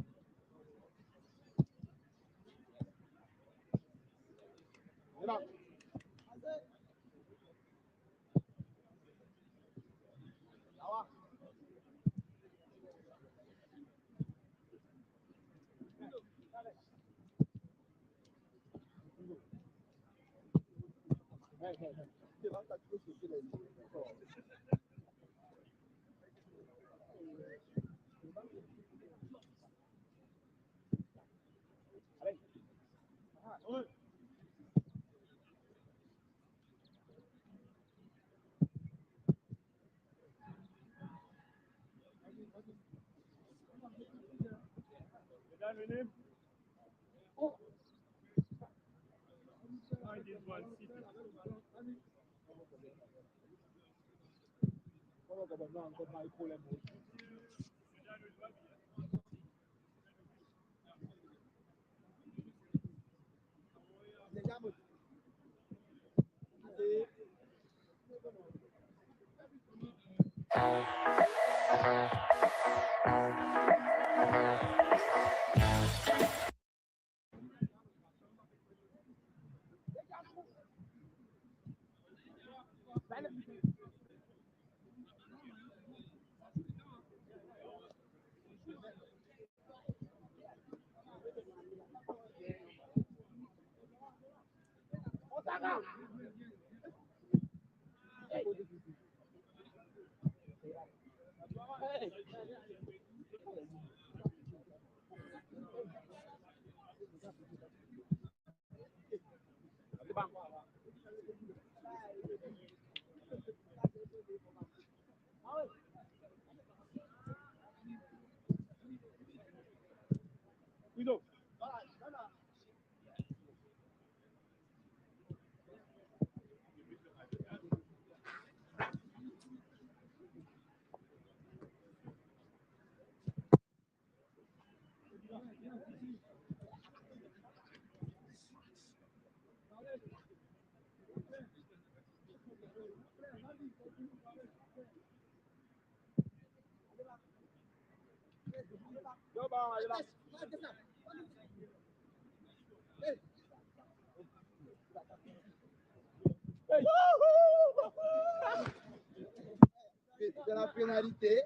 C'est la pénalité.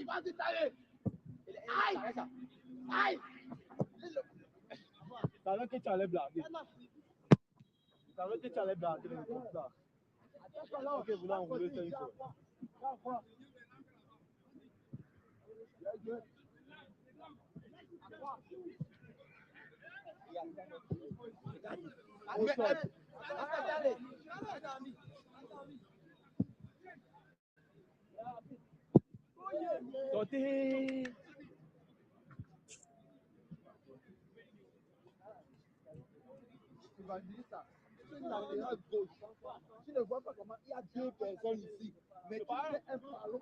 Vas-y, t'allais. Aïe! Aïe! Ça veut que tu allais blaguer. Ça veut que tu allais blaguer comme ça. Ok, vous l'enroulez, c'est une fois. Sortez. Evangelista, c'est une latérale gauche. Tu ne vois pas comment il y a deux personnes ici. Mais tu fais un ballon.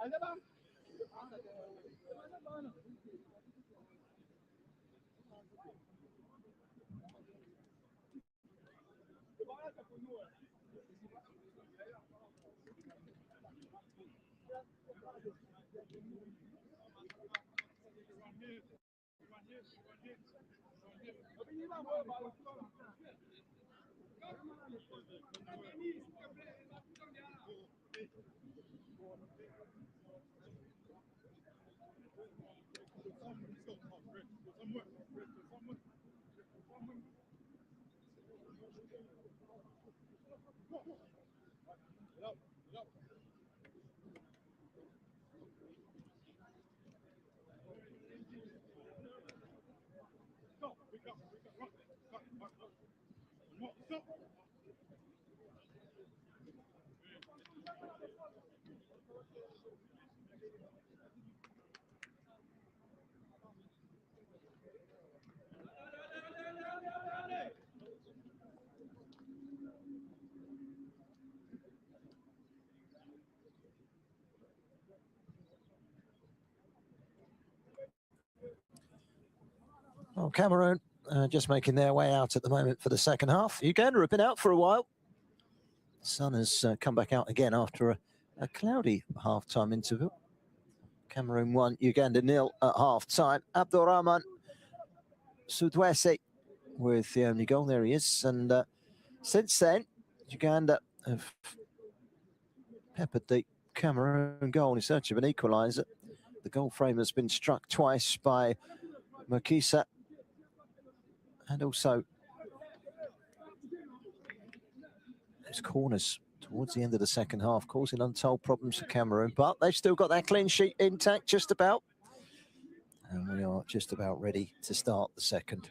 Well, Cameroon just making their way out at the moment for the second half. Uganda have been out for a while. The sun has come back out again after a cloudy half-time interval. Cameroon 1, Uganda 0 at half-time. Abdurrahman Sudwese with the only goal. There he is. And since then, Uganda have peppered the Cameroon goal in search of an equaliser. The goal frame has been struck twice by Mokisa. And also, those corners towards the end of the second half causing untold problems for Cameroon. But they've still got their clean sheet intact just about. And we are just about ready to start the second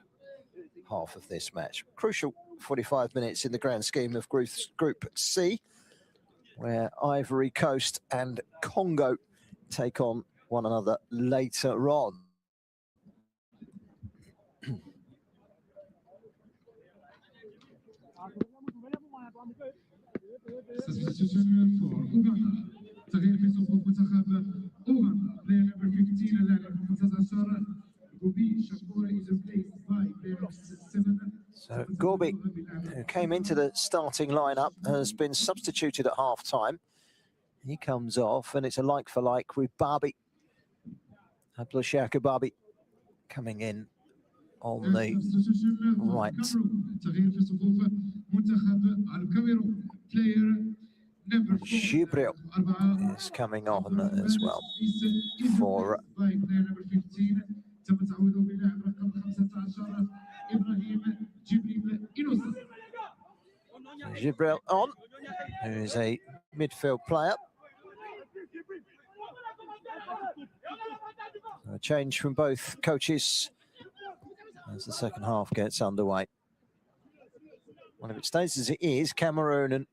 half of this match. Crucial 45 minutes in the grand scheme of Group C, where Ivory Coast and Congo take on one another later on. Substitution for Uganda. تغيير في صفوف منتخب أوغندا. Player number 15 اللاعب 15 Gobi Shakura is replaced by player number 7. So Gobi, who came into the starting lineup, has been substituted at half-time. He comes off, and it's a like-for-like with Barbie. Abdulshaka Barbie coming in on the right. Jwel is coming on as well for Jwel on, who is a midfield player. A change from both coaches as the second half gets underway. Well, if it stays as it is, Cameroon and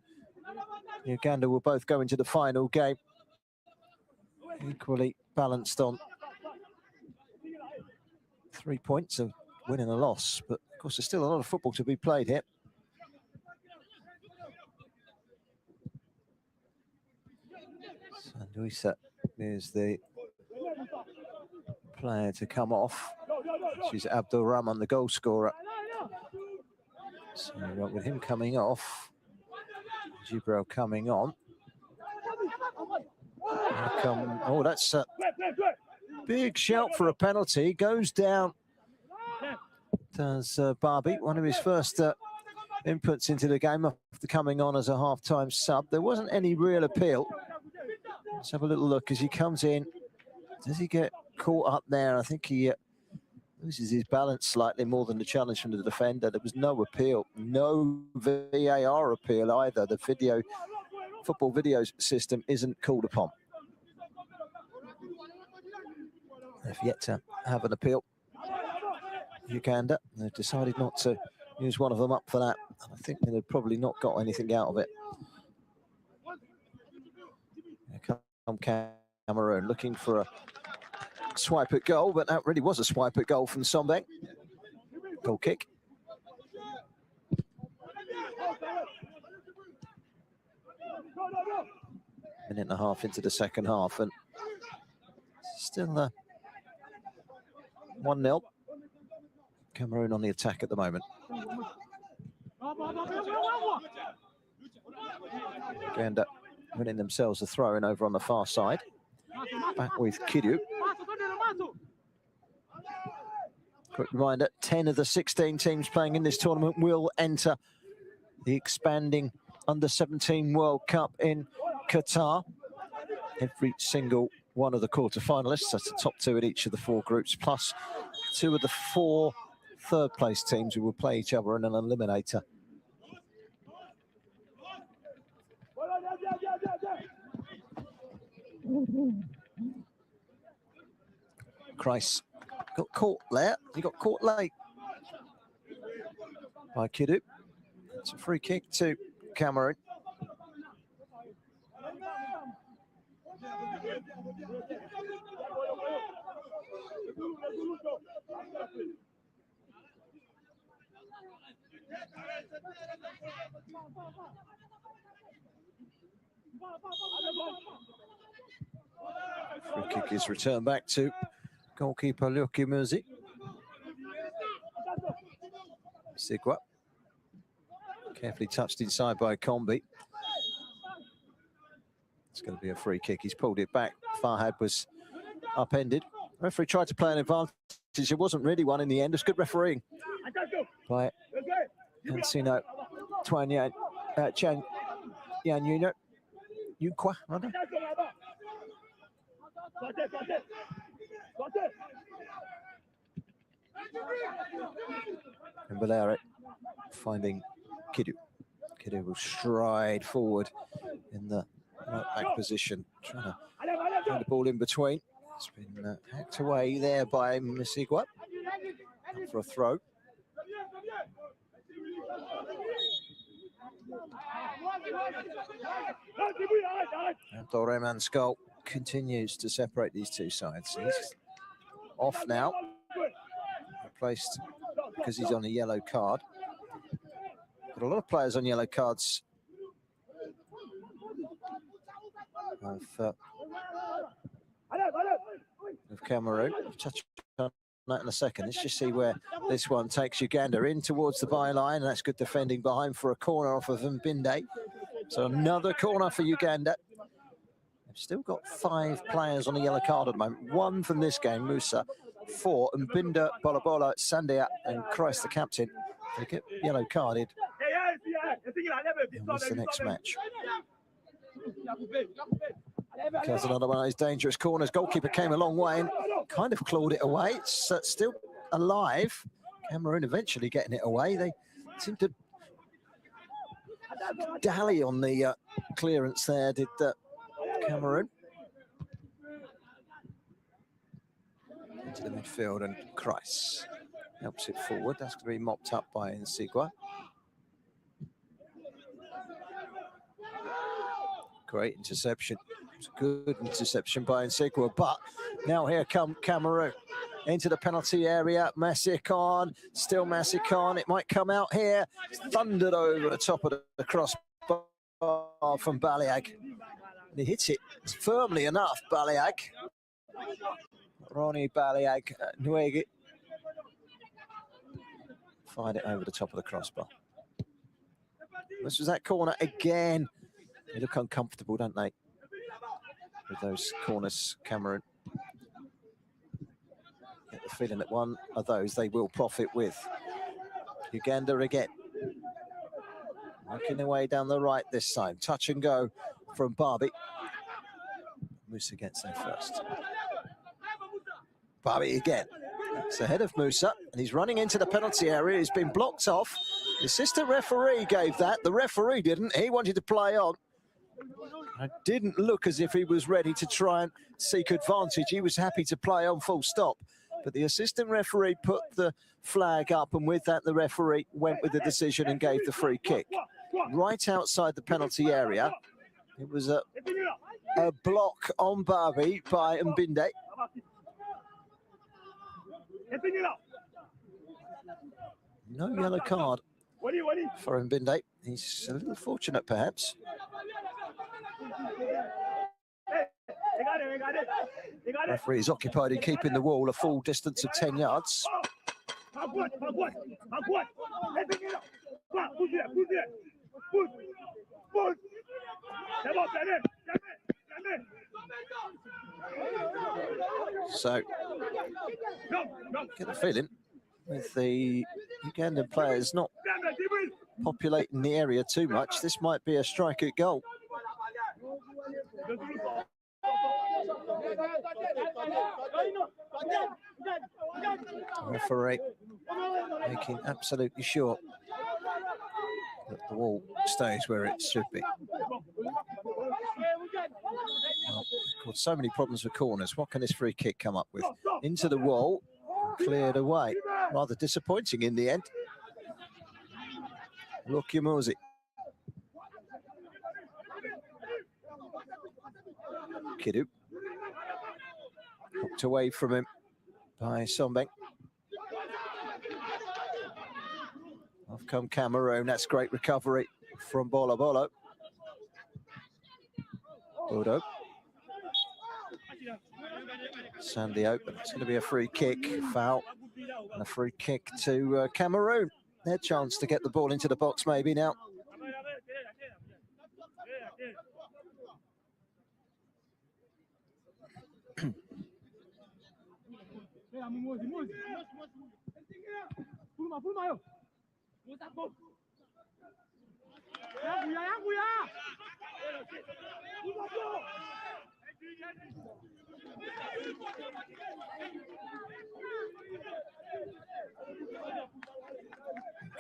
Uganda will both go into the final game equally balanced on 3 points of win and a loss. But of course, there's still a lot of football to be played here. Sanduisa is the player to come off. She's Abdulrahman, the goal scorer. So with him coming off, Jwel coming on. Oh, that's a big shout for a penalty. Goes down. Does Barbie, one of his first inputs into the game after coming on as a half-time sub. There wasn't any real appeal. Let's have a little look as he comes in. Does he get caught up there? I think he loses his balance slightly more than the challenge from the defender. There was no appeal, no VAR appeal either. The football video system isn't called upon. They've yet to have an appeal. Uganda, they've decided not to use one of them up for that. I think they've probably not got anything out of it. Here come Cameroon looking for a swipe at goal, but that really was a swipe at goal from Sombeng. Goal kick. Minute and a half into the second half, and still 1-0. Cameroon on the attack at the moment. Uganda winning themselves a throw-in over on the far side. Back with Kidu. Quick reminder, 10 of the 16 teams playing in this tournament will enter the expanding Under-17 World Cup in Qatar. Every single one of the quarter-finalists, that's the top 2 at each of the 4 groups, plus 2 of the 4 third-place teams who will play each other in an eliminator. Christ got caught there. He got caught late by Kidu. It's a free kick to Cameroon. Free kick is returned back to goalkeeper Luki Muzi. Sigwa. Carefully touched inside by Kombi. It's going to be a free kick. He's pulled it back. Farhad was upended. Referee tried to play an advantage. It wasn't really one in the end. It's good refereeing by Encino Chan Yan Yukwa, rather. And Valera finding Kidu. Kidu will stride forward in the right back position, trying to find the ball in between. It's been hacked away there by Misigwa for a throw. Abdulrahman Skull continues to separate these two sides. He's off now, replaced because he's on a yellow card. Got a lot of players on yellow cards of Cameroon. We'll touch on that in a second. Let's just see where this one takes Uganda in towards the byline. And that's good defending behind for a corner off of Mbinde. So another corner for Uganda. They've still got 5 players on a yellow card at the moment. 1 from this game, Musa. 4, Mbinda, Bolabola, Sandia, and Christ, the captain. They get yellow carded. And what's the next match? Because another one of those dangerous corners. Goalkeeper came a long way and kind of clawed it away. It's still alive. Cameroon eventually getting it away. They seem to dally on the clearance there, did Cameroon. Into the midfield, and Christ helps it forward. That's going to be mopped up by Nsigwa. Great interception. It's a good interception by Nsigwa, but now here come Cameroon into the penalty area. Masikon, still Masikon. It might come out here. It's thundered over the top of the crossbar from Baliag. And he hits it firmly enough, Baliag. Ronnie Baliag, Nwegi. Fired it over the top of the crossbar. This was that corner again. They look uncomfortable, don't they? With those corners, Cameroon. Get the feeling that one of those they will profit with. Uganda again. Working their way down the right this time. Touch and go from Barbie. Musa gets there first. Barbie again. It's ahead of Musa, and he's running into the penalty area. He's been blocked off. The assistant referee gave that. The referee didn't. He wanted to play on. It didn't look as if he was ready to try and seek advantage. He was happy to play on full stop. But the assistant referee put the flag up, and with that, the referee went with the decision and gave the free kick. Right outside the penalty area, it was a block on Barbie by Mbinde. No yellow card for Mbinde. He's a little fortunate, perhaps. Referee is occupied in keeping the wall a full distance of 10 yards. So, get the feeling with the Ugandan players not populating the area too much, this might be a strike at goal. Referee making absolutely sure that the wall stays where it should be. Well, caused so many problems with corners. What can this free kick come up with? Into the wall, cleared away. Rather disappointing in the end. Lukimuzi. Kidu. Hooked away from him by Sombeng. Off come Cameroon. That's great recovery from Bolo Bolo. Bodo. Sandio. It's going to be a free kick, foul, and a free kick to Cameroon. Their chance to get the ball into the box maybe now.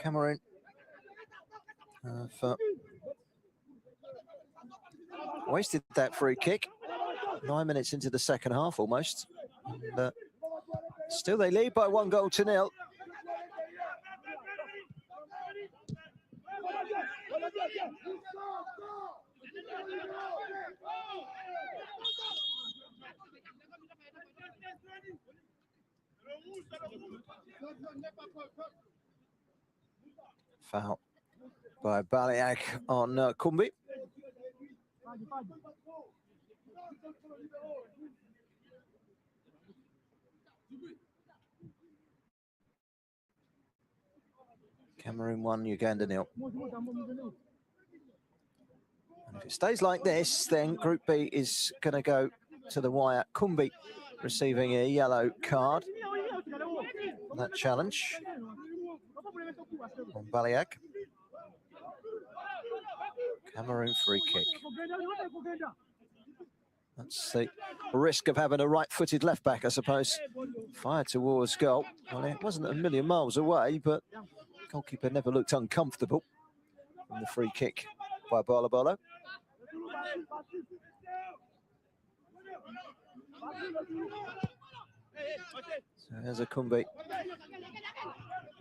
Cameroon wasted that free kick. 9 minutes into the second half almost. And, still they lead by 1-0. Foul by Baliak on Kumbi. Cameroon 1, Uganda 0. And if it stays like this, then Group B is going to go to the wire. Kumbi receiving a yellow card. That challenge on Baliak. Cameroon free kick. That's the risk of having a right-footed left-back, I suppose. Fired towards goal. Well, it wasn't a million miles away, but the goalkeeper never looked uncomfortable from the free kick by Bolo Bolo. So there's a Kumbi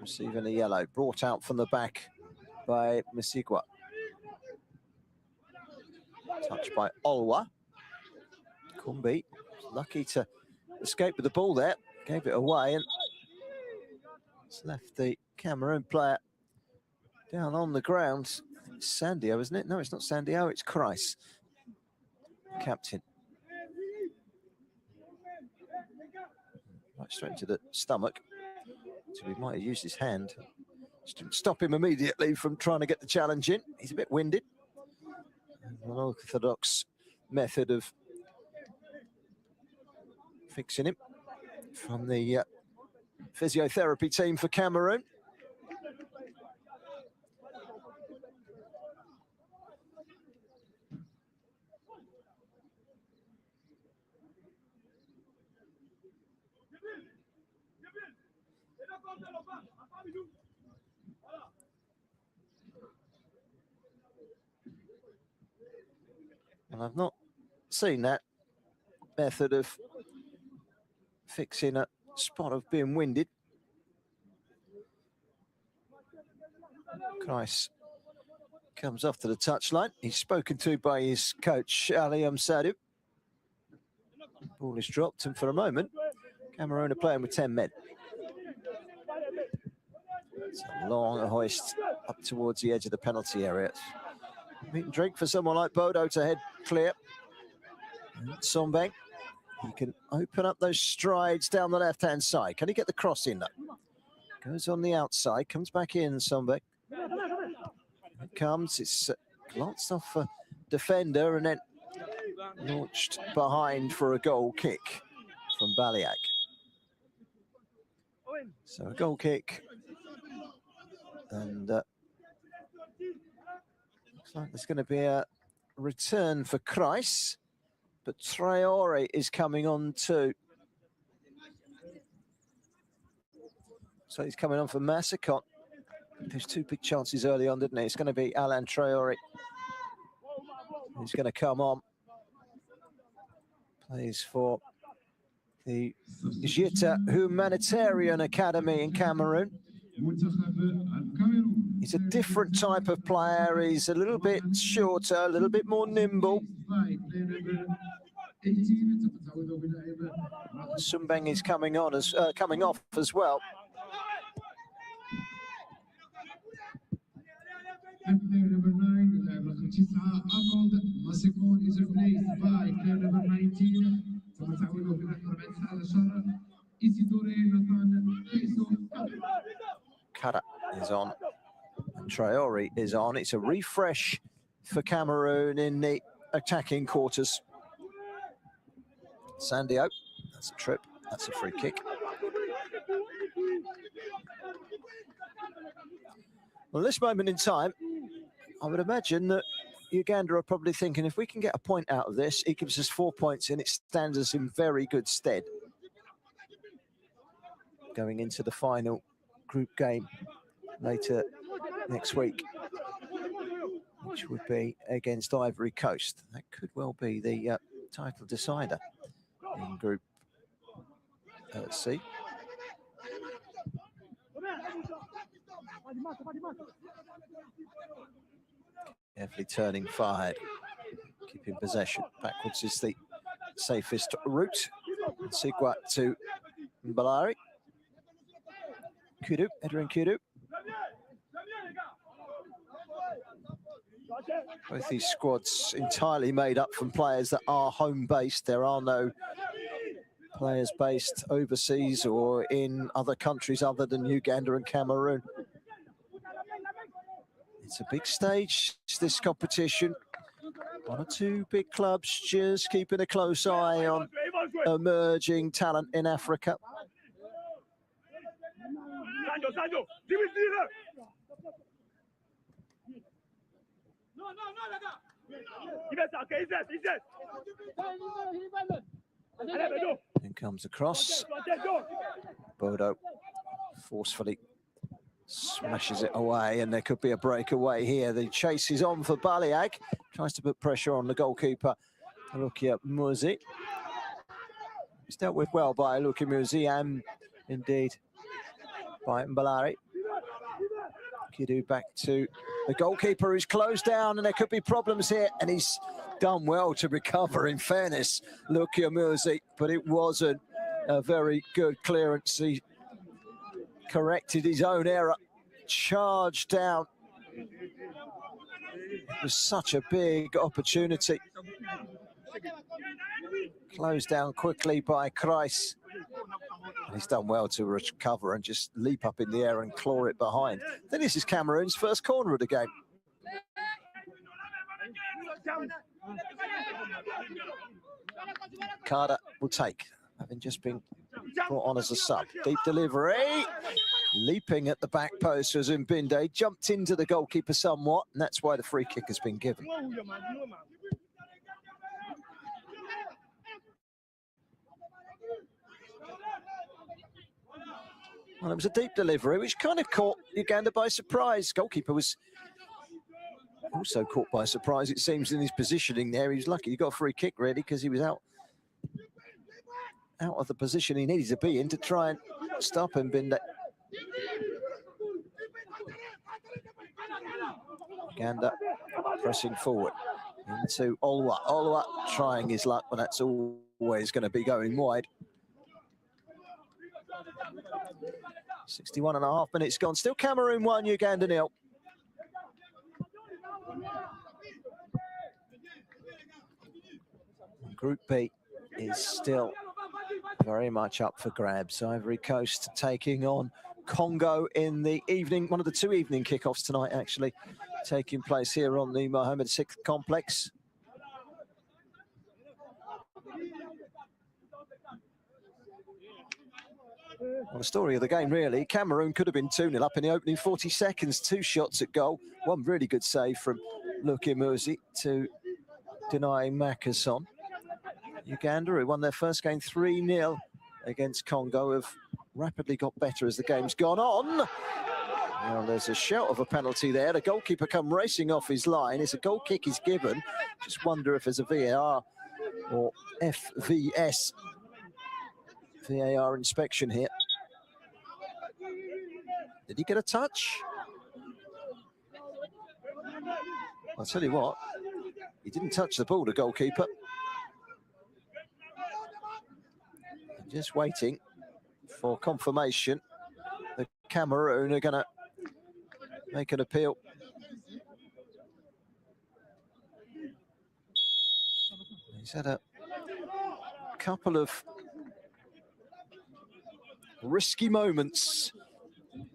receiving a yellow, brought out from the back by Misigwa. Touched by Olwa. Kumbi lucky to escape with the ball there, gave it away, and it's left the Cameroon player down on the ground. It's Sandio, isn't it? No, it's not Sandio, it's Kreis, captain. Right straight into the stomach. So he might have used his hand. Just didn't stop him immediately from trying to get the challenge in. He's a bit winded. An unorthodox method of fixing him from the physiotherapy team for Cameroon. And I've not seen that method of fixing a spot of being winded. Kreis comes off to the touchline. He's spoken to by his coach, Ali Amsadu. Ball is dropped, and for a moment, Cameroon are playing with 10 men. It's a long hoist up towards the edge of the penalty area. Meat and drink for someone like Bodo to head clear. Sombeng, he can open up those strides down the left-hand side. Can he get the cross in, though? Goes on the outside, comes back in, Sombeng. It comes, it's glanced off a defender and then launched behind for a goal kick from Baliak. So a goal kick, and looks like there's going to be a return for Kreis, but Traore is coming on too. So he's coming on for Massacot. There's two big chances early on, didn't he? It's going to be Alain Traore. He's going to come on. Plays for the Humanitarian Academy in Cameroon. He's a different type of player. He's a little bit shorter, a little bit more nimble. Sombeng is coming off as well. And player number 9, اللاعب رقم 9 أرنولد ماسيكون is replaced by player number 19 ثم تعويضه في الأخير بعد 19 إيزيدوري ناتان بيسو. Kara is on and Traore is on. It's a refresh for Cameroon in the attacking quarters. Sandio, that's a trip, that's a free kick. Well, this moment in time, I would imagine that Uganda are probably thinking, if we can get a point out of this, it gives us 4 points and it stands us in very good stead going into the final group game later next week, which would be against Ivory Coast. That could well be the title decider in Group C. Carefully turning Farhad, keeping possession. Backwards is the safest route. Sigwa to Mbalari. Kudu, Edwin Kudu. Both these squads entirely made up from players that are home-based. There are no players based overseas or in other countries other than Uganda and Cameroon. It's a big stage, this competition. One or two big clubs just keeping a close eye on emerging talent in Africa. In comes across. Bodo forcefully smashes it away, and there could be a breakaway here. The chase is on for Baliak. Tries to put pressure on the goalkeeper, Lukia Muzi. It's dealt with well by Lukia Muzi and indeed by Mbalari. Kidu back to the goalkeeper, who's closed down, and there could be problems here, and he's done well to recover, in fairness, Lukia Muzi, but it wasn't a very good clearance. He corrected his own error, charged down. It was such a big opportunity. Closed down quickly by Kreis. And he's done well to recover and just leap up in the air and claw it behind. Then this is Cameroon's first corner of the game. Carter will take, having just been brought on as a sub. Deep delivery. Leaping at the back post was Mbinde. Jumped into the goalkeeper somewhat, and that's why the free kick has been given. Well, it was a deep delivery, which kind of caught Uganda by surprise. Goalkeeper was also caught by surprise, it seems, in his positioning there. He was lucky he got a free kick, really, because he was out of the position he needed to be in to try and stop Mbinde. Uganda pressing forward into Olwa. Olwa trying his luck, but that's always going to be going wide. 61.5 minutes gone. Still Cameroon 1, Uganda 0. Group B is still very much up for grabs. Ivory Coast taking on Congo in the evening, one of the two evening kickoffs tonight, actually, taking place here on the Mohammed VI complex. Well, the story of the game, really. Cameroon could have been 2-0 up in the opening 40 seconds. 2 shots at goal. One really good save from Luki Muzi to deny Makason. Uganda, who won their first game 3-0 against Congo, have rapidly got better as the game's gone on. Now there's a shout of a penalty there. The goalkeeper come racing off his line. It's a goal kick is given. Just wonder if there's a VAR or FVS. VAR inspection here. Did he get a touch? I'll tell you what, he didn't touch the ball, the goalkeeper. Just waiting for confirmation. The Cameroon are going to make an appeal. He's had a couple of risky moments,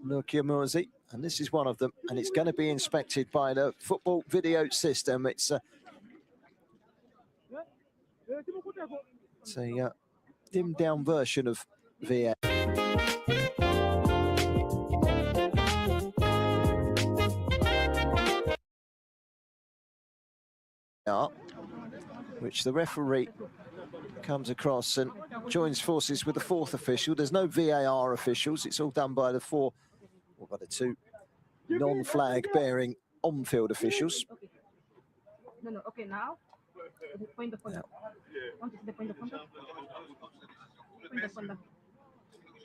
Luki Muzi, and this is one of them, and it's going to be inspected by the football video system. It's a dimmed down version of VAR. Which the referee comes across and joins forces with the 4th official. There's no VAR officials. It's all done by the 2 non-flag bearing on-field officials. No, okay, now. The point of contact. The point of contact. Point of contact.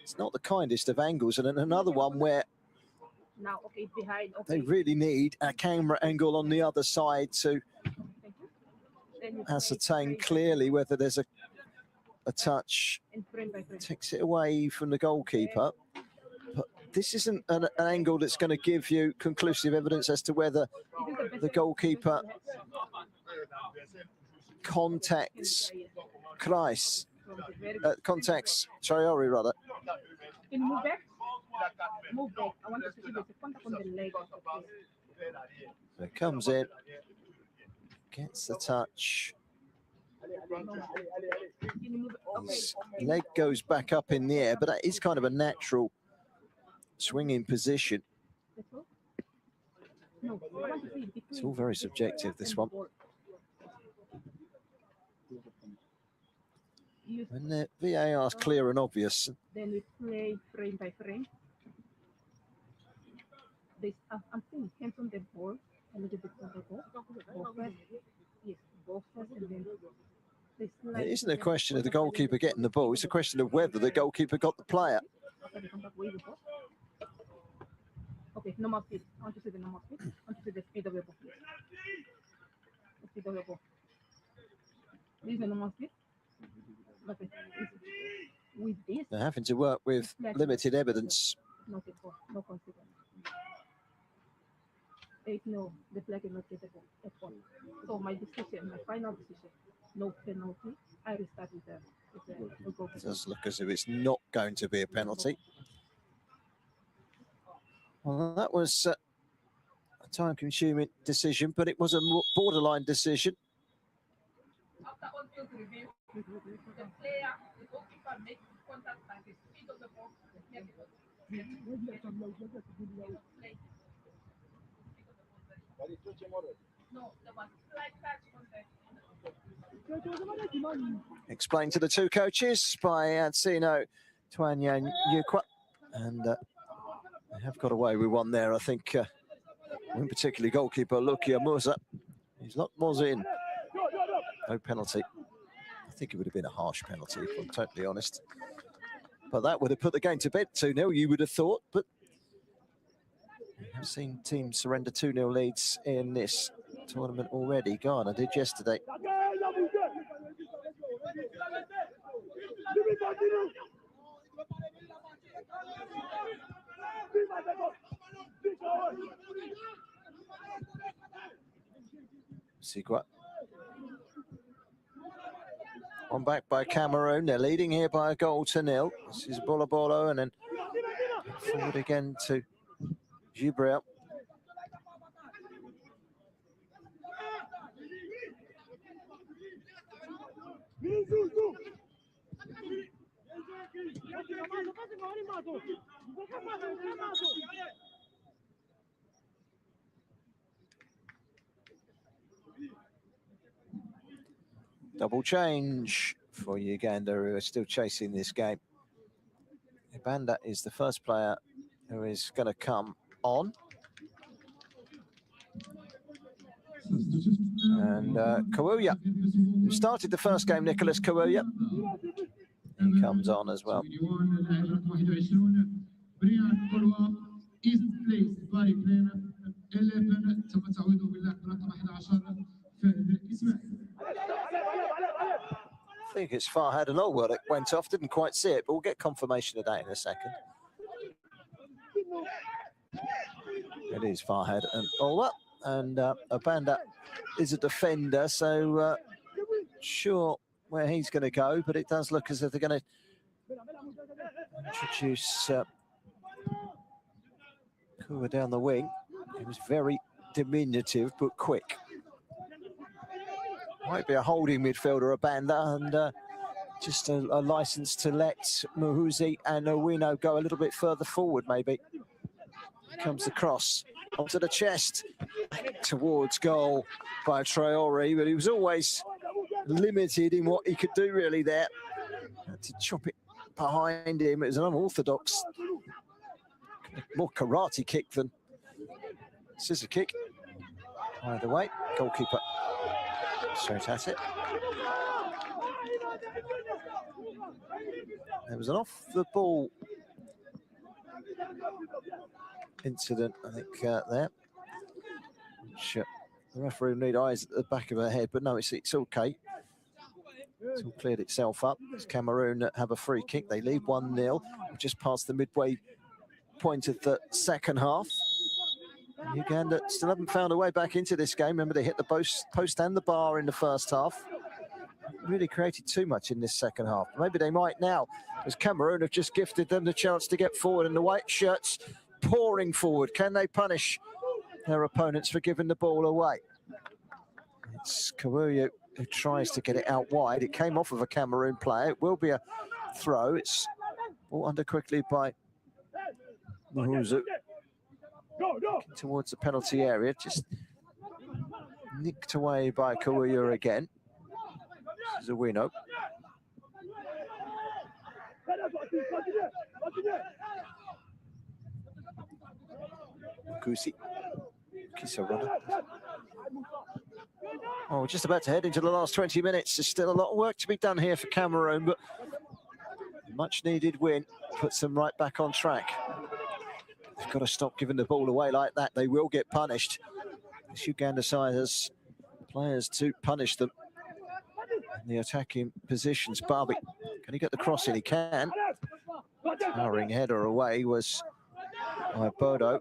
It's not the kindest of angles, and then another one where now, okay, behind. Okay. They really need a camera angle on the other side to ascertain clearly whether there's a touch. Takes it away from the goalkeeper. But this isn't an angle that's going to give you conclusive evidence as to whether the goalkeeper contacts Kreis, contacts Traore rather. Can you move back? Move back. I want to see the contact on the leg. So it comes in, gets the touch. His leg goes back up in the air, but that is kind of a natural swinging position. It's all very subjective, this one. When the VAR is clear and obvious. Then we play frame by frame. I'm seeing hands on the ball, a little bit on the ball. Ball first, yes, ball first, and then it isn't a question of the goalkeeper getting the ball, it's a question of whether the goalkeeper got the player. Okay, normal speed. I want to see the normal speed. I want to see the speed of the ball. The speed of the ball. This is the normal speed. Okay. With this, they're having to work with limited evidence. No consequence. No, the flag is not gettable at all. So my decision, my final decision, no penalty. I restart with the goal. It does look as if it's not going to be a penalty. Well, that was a time-consuming decision, but it was a borderline decision. After on-field review, the player, the goalkeeper makes contact by the speed of the ball. No, there was slight touch on the. Explained to the two coaches by Adsino Twanya Yukwa, and they have got away with one there, I think. In particular, goalkeeper Luki Muzi. He's locked Muzi in. No penalty. I think it would have been a harsh penalty, if I'm totally honest. But that would have put the game to bed 2-0, you would have thought. But I've seen teams surrender 2-0 leads in this tournament already. Ghana did yesterday. Sigua. One back by Cameroon. They're leading here by a goal to nil. This is Bolo and then forward again to Gibril. Double change for Uganda, who are still chasing this game. Ibanda is the first player who is going to come on. And Kawuya, who started the first game, Nicholas Kawuya, he comes on as well. I think it's Farhad and Olwa that went off, didn't quite see it, but we'll get confirmation of that in a second. It is Farhad and Olwa, and Ibanda is a defender, so sure where he's going to go, but it does look as if they're going to introduce Kua down the wing. He was very diminutive but quick. Might be a holding midfielder, Ibanda, and just a license to let Muhuzi and Owino go a little bit further forward, maybe. Here comes the cross onto the chest, back towards goal by Traore, but he was always limited in what he could do really there. Had to chop it behind him. It was an unorthodox, more karate kick than scissor kick. Either way, goalkeeper straight at it. There was an off the ball incident, I think, there. Which, the referee will need eyes at the back of her head, but no, it's okay. It's all cleared itself up. It's Cameroon have a free kick. They lead 1-0, just past the midway point of the second half. Uganda still haven't found a way back into this game. Remember, they hit the post and the bar in the first half. Really created too much in this second half. Maybe they might now, as Cameroon have just gifted them the chance to get forward, and the white shirts pouring forward. Can they punish their opponents for giving the ball away? It's Kawuya who tries to get it out wide. It came off of a Cameroon player. It will be a throw. It's brought under quickly by Muhuzu. Towards the penalty area, just nicked away by Kawuya again. This is Owino. Kusi. Kisarana. Oh, we're just about to head into the last 20 minutes. There's still a lot of work to be done here for Cameroon, but much needed win puts them right back on track. They've got to stop giving the ball away like that. They will get punished. This Uganda side has players to punish them in the attacking positions. Barbie, can he get the cross in? He can. Towering header away was by Bodo.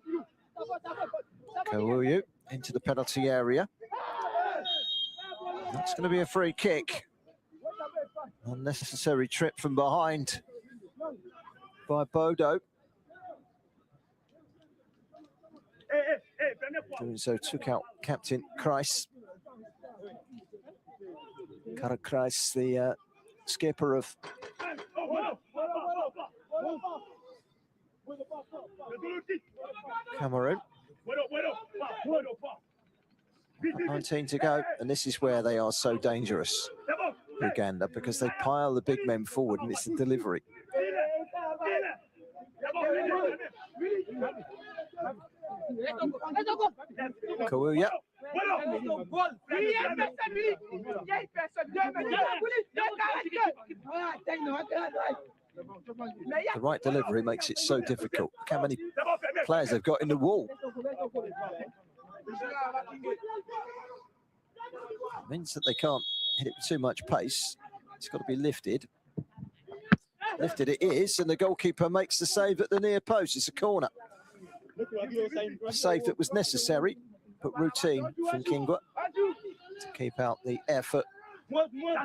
Kawuyu into the penalty area. That's going to be a free kick. Unnecessary trip from behind by Bodo. Doing so took out Captain Kreis. Kara Kreis, the skipper of Cameroon. 19 to go, and this is where they are so dangerous, Uganda, because they pile the big men forward and it's the delivery. Kawuya. The right delivery makes it so difficult. Look how many players they've got in the wall. It means that they can't hit it with too much pace. It's got to be lifted. Lifted it is, and the goalkeeper makes the save at the near post. It's a corner. A save that was necessary, but routine from Kingwa to keep out the effort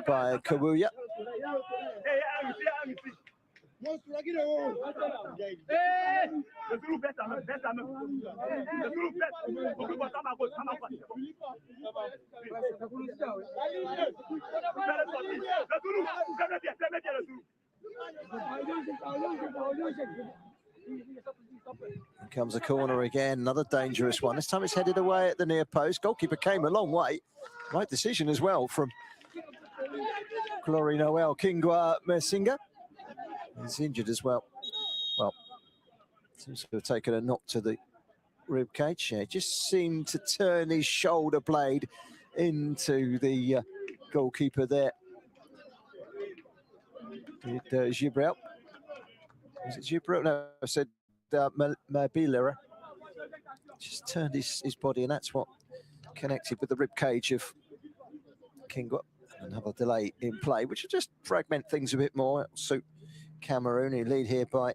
by Kawuya. Here comes a corner again, another dangerous one. This time it's headed away at the near post. Goalkeeper came a long way. Right decision as well from Glory Noel. Kingwa Mesinga is injured as well. Well, seems to have taken a knock to the rib cage. Yeah, just seemed to turn his shoulder blade into the goalkeeper there. Did Gibril? Was it Gibril? No, I said Mabilera. Just turned his body, and that's what connected with the rib cage of Kingwa. Another delay in play, which will just fragment things a bit more. It'll suit Cameroon, who lead here by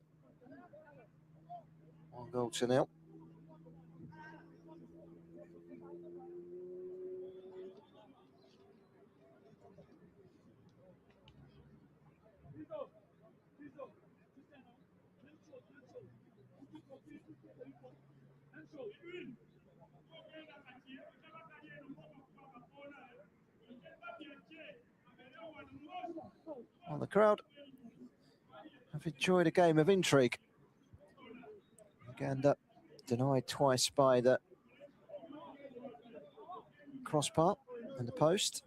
1-0. Well, the crowd have enjoyed a game of intrigue. Uganda denied twice by the crossbar and the post.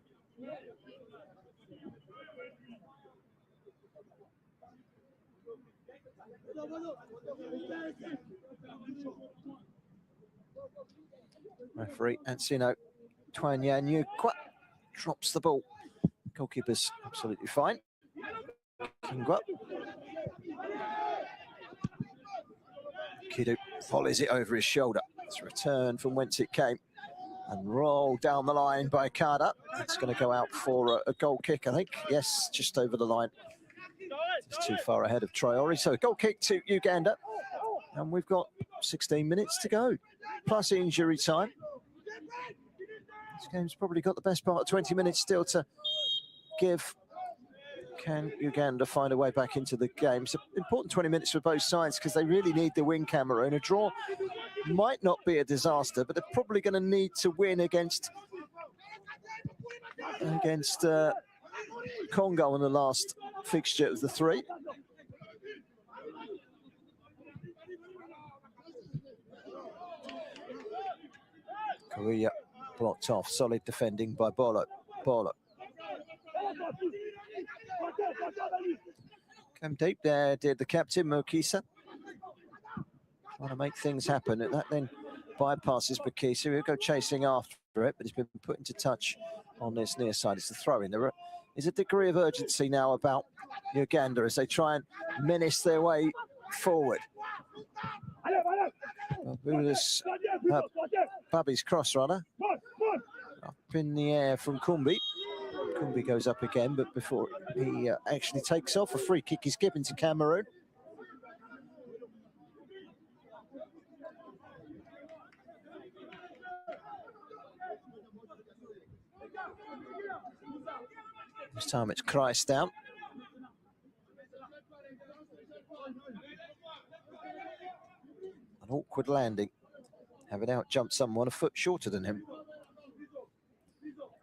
Referee Ansino Twanyanyukwa drops the ball. Goalkeeper's absolutely fine. Kingwa. Kidu volleys it over his shoulder. It's a return from whence it came and rolled down the line by Kada. It's going to go out for a goal kick, I think. Yes, just over the line. It's too far ahead of Traore. So goal kick to Uganda. And we've got 16 minutes to go, plus injury time. This game's probably got the best part of 20 minutes still to give. Can Uganda find a way back into the game? It's an important 20 minutes for both sides because they really need to win Cameroon. A draw might not be a disaster, but they're probably going to need to win against Congo in the last fixture of the three. Korea blocked off. Solid defending by Bolo. Came deep there, did the captain, Mokisa. Trying to make things happen. And that then bypasses Mokisa. He'll go chasing after it, but he's been put into touch on this near side. It's the throw-in. There is a degree of urgency now about Uganda as they try and menace their way forward. Babi's cross runner. Up in the air from Kumbi. Kumbi goes up again, but before he actually takes off, a free kick is given to Cameroon. This time it's Christ down. An awkward landing. Having out jumped someone a foot shorter than him.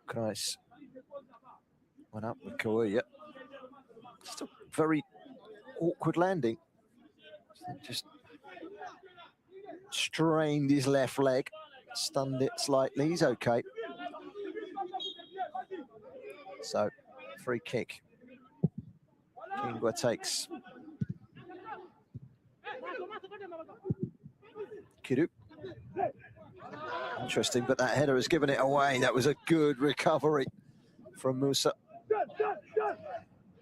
Christ went up with Korea. Just a very awkward landing. Just strained his left leg, stunned it slightly. He's okay. So, free kick. Kingwa takes. Kidu. Interesting, but that header has given it away. That was a good recovery from Musa.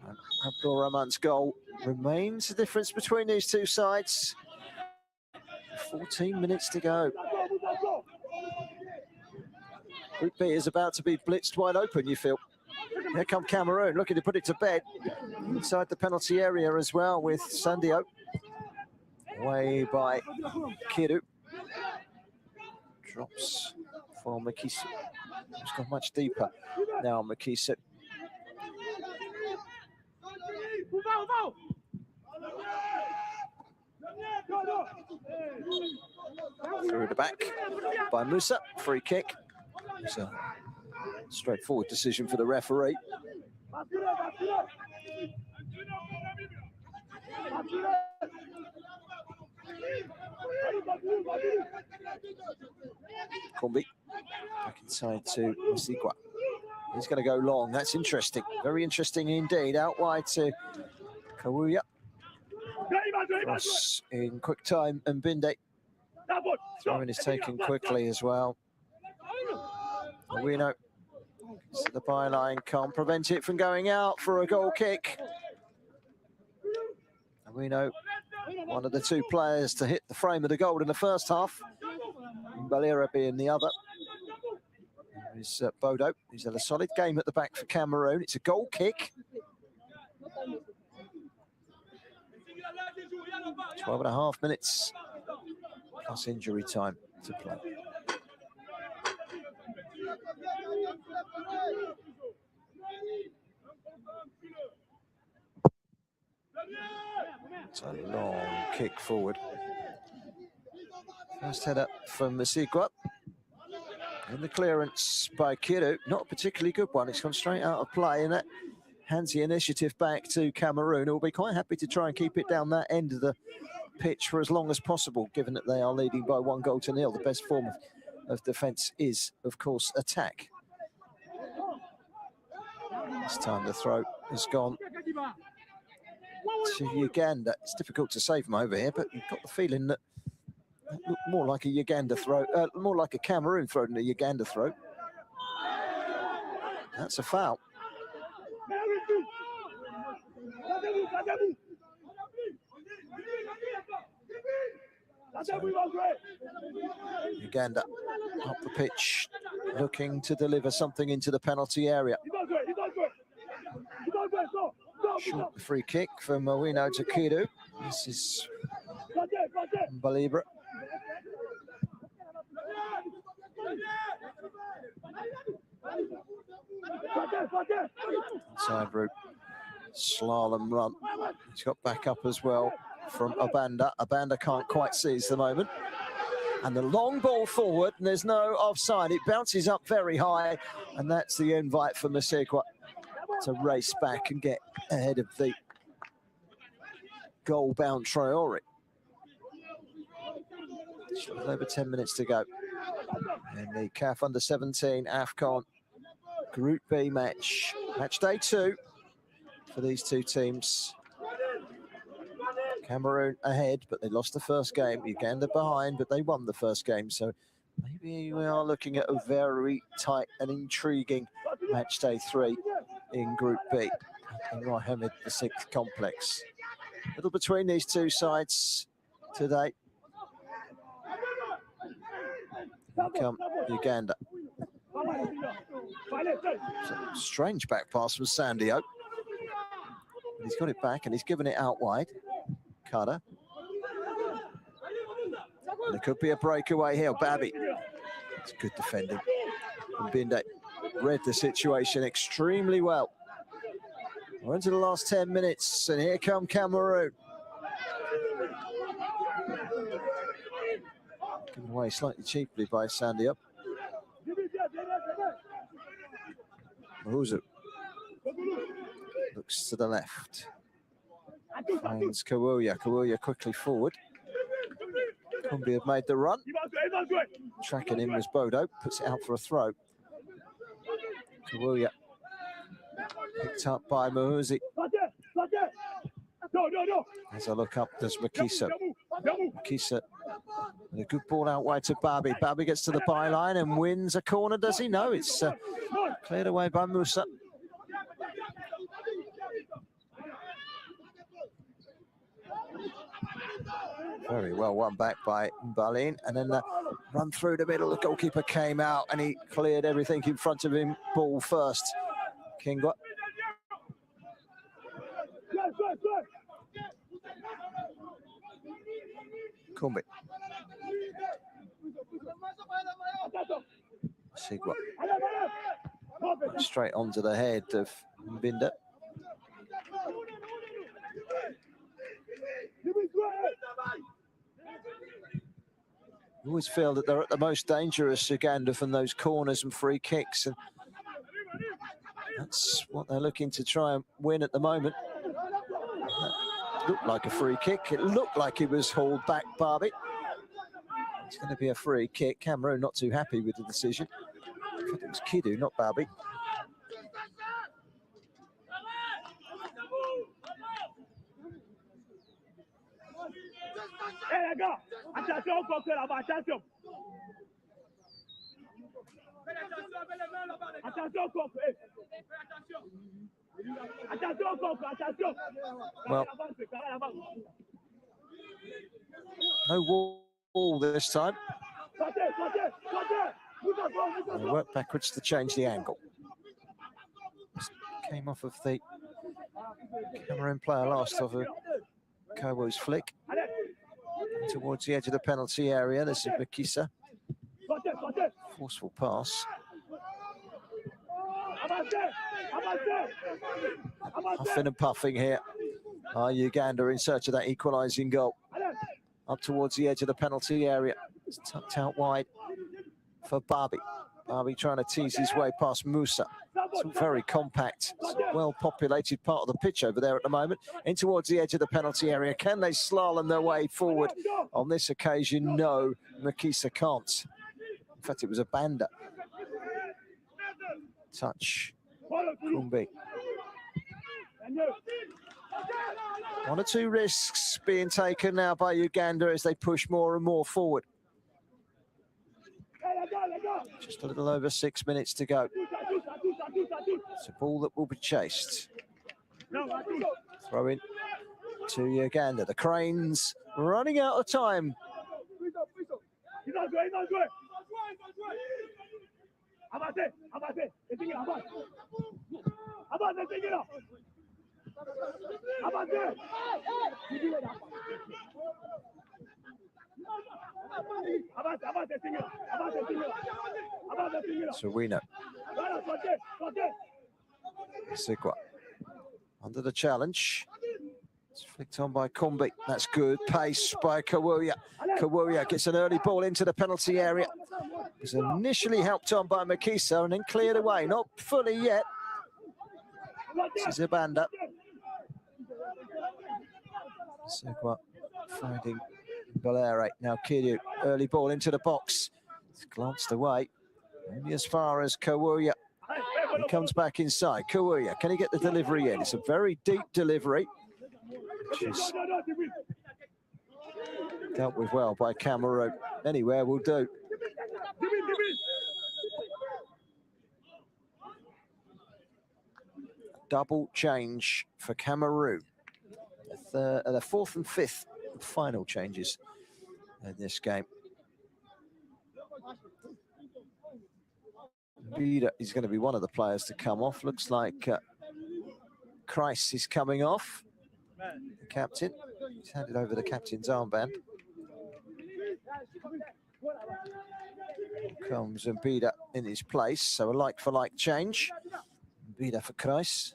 And Abdul Rahman's goal remains the difference between these two sides. 14 minutes to go. Group B is about to be blitzed wide open, you feel. Here come Cameroon, looking to put it to bed. Inside the penalty area as well with Sandio. Away by Kidu. Drops for Mokisa. It's gone much deeper now, Mokisa. Through the back by Musa, free kick. It's a straightforward decision for the referee. Kombi back inside to Musigwa. He's going to go long. That's interesting. Very interesting indeed. Out wide to Kawuya. Cross in quick time, and Binde. Throwing is taken quickly as well. Awino to the byline, can't prevent it from going out for a goal kick. Awino, one of the two players to hit the frame of the goal in the first half. Balera being the other. There's Bodo. He's had a solid game at the back for Cameroon. It's a goal kick. 12.5 minutes plus injury time to play. It's a long kick forward. First header from Musigwa. And the clearance by Kiru, not a particularly good one. It's gone straight out of play, and that hands the initiative back to Cameroon, who will be quite happy to try and keep it down that end of the pitch for as long as possible, given that they are leading by 1-0. The best form of defence is, of course, attack. This time the throw has gone to Uganda. It's difficult to say from over here, but you've got the feeling that looked more like a Uganda throw, more like a Cameroon throw than a Uganda throw. That's a foul. So, Uganda up the pitch, looking to deliver something into the penalty area. Short the free kick from Awino to Kiru. This is Balibra. Side route, slalom run. He's got back up as well from Obanda. Obanda can't quite seize the moment. And the long ball forward, and there's no offside. It bounces up very high, and that's the invite for Musigwa to race back and get ahead of the goal-bound Traore. Over 10 minutes to go in the CAF Under-17 AFCON Group B match. Match day 2 for these two teams. Cameroon ahead, but they lost the first game. Uganda behind, but they won the first game. So maybe we are looking at a very tight and intriguing match day 3 in Group B in Mohammed VI complex. A little between these two sides today. Here come Uganda. Strange back pass from Sandio. He's got it back and he's given it out wide. Carter. And there could be a breakaway here. Babi. It's good defending. And Binde read the situation extremely well. We're into the last 10 minutes, and here come Cameroon. Given away slightly cheaply by Sandio. Mahuzu looks to the left. Finds Kawuya. Kawuya quickly forward. Kumbi have made the run. Tracking in was Bodo. Puts it out for a throw. Kawuya picked up by Mahuzi. As I look up, there's Makisa. Makisa with a good ball out wide to Babi. Babi gets to the byline and wins a corner. Does he? No, it's cleared away by Musa. Very well won back by Mbalin. And then the run through the middle. The goalkeeper came out and he cleared everything in front of him. Ball first. Kingwa. Kumbi. Sigwa. Straight onto the head of Mbinda. always feel that they're at the most dangerous, Uganda, from those corners and free kicks. And that's what they're looking to try and win at the moment. That looked like a free kick. It looked like he was hauled back, Barbie. It's going to be a free kick. Cameroon not too happy with the decision. I think it was Kidu, not Barbie. Hey les gars, attention au coq là-bas, attention. Attention au coq, attention au coq, attention. Well, no wall this time. They work backwards to change the angle. Came off of the Cameroon player last off of Kowu's flick. Towards the edge of the penalty area. This is Makisa. Forceful pass. Huffing and puffing here. Uganda in search of that equalising goal. Up towards the edge of the penalty area. It's tucked out wide for Barbie. Barbie trying to tease his way past Musa. It's a very compact, well-populated part of the pitch over there at the moment. In towards the edge of the penalty area. Can they slalom their way forward? On this occasion, no. Makisa can't. In fact, it was a Banda. Touch. Kumbi. One or two risks being taken now by Uganda as they push more and more forward. Just a little over 6 minutes to go. It's a ball that will be chased. Throw in to Uganda. The Cranes running out of time. So we know. Sigwa under the challenge. It's flicked on by Kumbi. That's good pace by Kawuya. Kawuya gets an early ball into the penalty area. Was initially helped on by Makisa and then cleared away. Not fully yet. This is a Banda. Sigwa finding Valere. Now Kidu, early ball into the box. It's glanced away. Only as far as Kawuya. He comes back inside. Kawuya, can he get the delivery in? It's a very deep delivery, which is dealt with well by Cameroon. Anywhere will do. Double change for Cameroon. The fourth and fifth final changes in this game. Vida is going to be one of the players to come off. Looks like Kreis is coming off. The captain. He's handed over the captain's armband. Comes Vida in his place, so a like-for-like change. Vida for Kreis.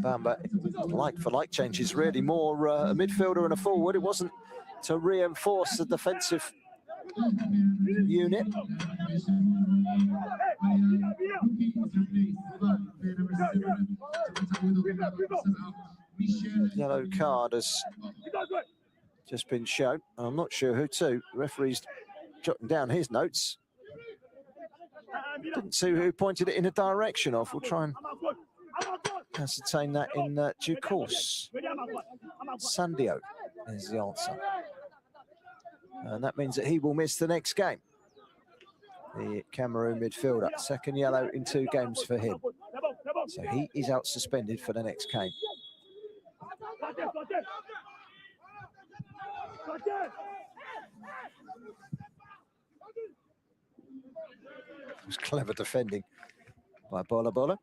Bamba, like-for-like changes, really more a midfielder and a forward. It wasn't to reinforce the defensive unit. Yellow card has just been shown. I'm not sure who to. The referee's jotting down his notes. Didn't see who pointed it in a direction of. We'll try and ascertain that in due course. Sandio is the answer. And that means that he will miss the next game. The Cameroon midfielder. Second yellow in 2 games for him. So he is out suspended for the next game. It was clever defending by Bola Bola.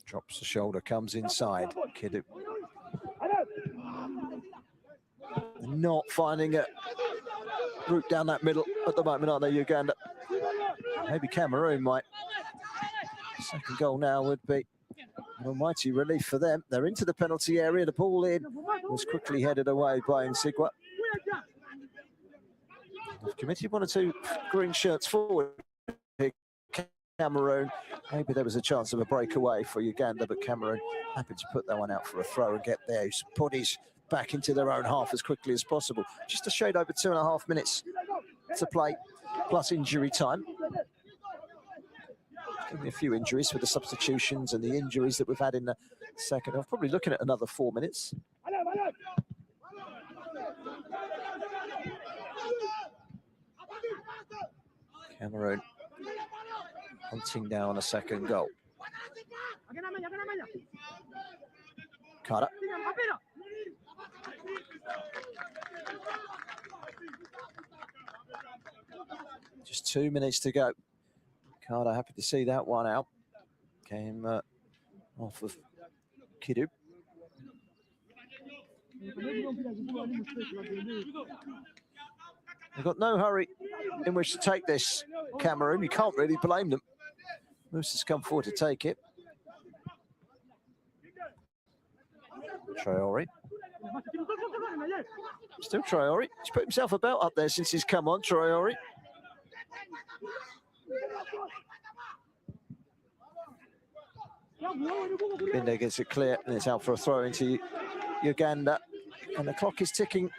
Drops the shoulder, comes inside. Kidu. Not finding a route down that middle at the moment, aren't they, Uganda? Maybe Cameroon might. Second goal now would be an almighty relief for them. They're into the penalty area. The ball in was quickly headed away by Nsigwa. They've committed one or two green shirts forward. Cameroon, maybe there was a chance of a breakaway for Uganda, but Cameroon happy to put that one out for a throw and get their bodies back into their own half as quickly as possible. Just a shade over 2.5 minutes to play, plus injury time. Give me a few injuries for the substitutions and the injuries that we've had in the second half. Probably looking at another 4 minutes. Cameroon hunting down a second goal. Carter. Just 2 minutes to go. Carter happy to see that one out. Came off of Kidu. They've got no hurry in which to take this, Cameroon. You can't really blame them. Moose come forward to take it. Traore. Still Traore. He's put himself about up there since he's come on, Traore. Binde gets it clear, and it's out for a throw into Uganda. And the clock is ticking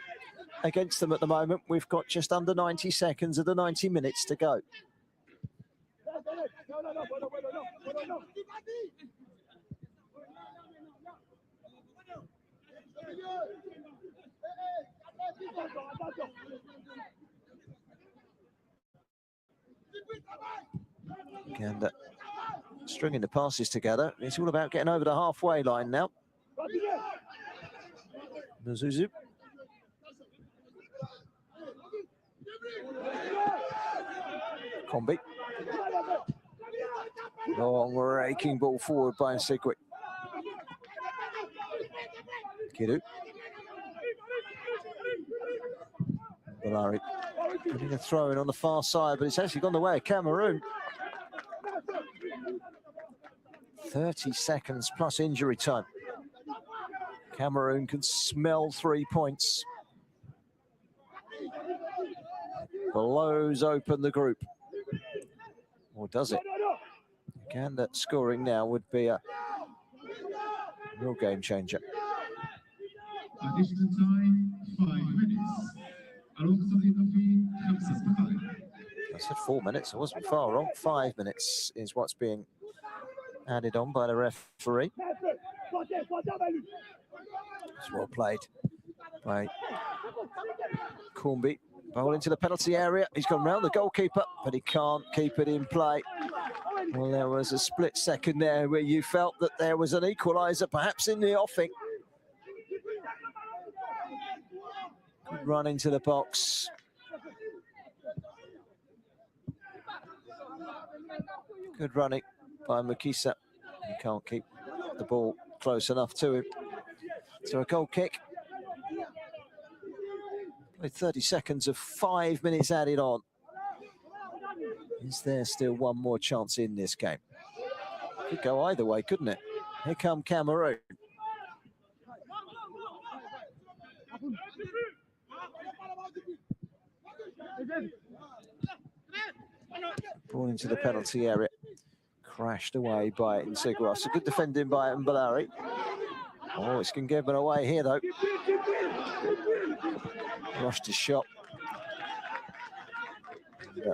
against them at the moment. We've got just under 90 seconds of the 90 minutes to go. Uganda stringing the passes together. It's all about getting over the halfway line now. Mazuzu. Kombi. Long raking ball forward by Nsigwa. Kidu. Balari putting a throw in on the far side, but it's actually gone the way of Cameroon. 30 seconds plus injury time. Cameroon can smell 3 points. Blows open the group. Or does it? Uganda scoring now would be a real game changer. Additional time, 5 minutes. I said 4 minutes, I wasn't far wrong. 5 minutes is what's being added on by the referee. It's well played by Kombi. Ball into the penalty area. He's gone round the goalkeeper, but he can't keep it in play. Well, there was a split second there where you felt that there was an equaliser, perhaps in the offing. Good run into the box. Good running by Mukisa. He can't keep the ball close enough to him. So a goal kick. With 30 seconds of 5 minutes added on. Is there still one more chance in this game? Could go either way, couldn't it? Here come Cameroon. Ball into the penalty area. Crashed away by Nsigwa. So good defending by Mbalari. Oh, it's going to give it away here, though. Rushed his shot. And,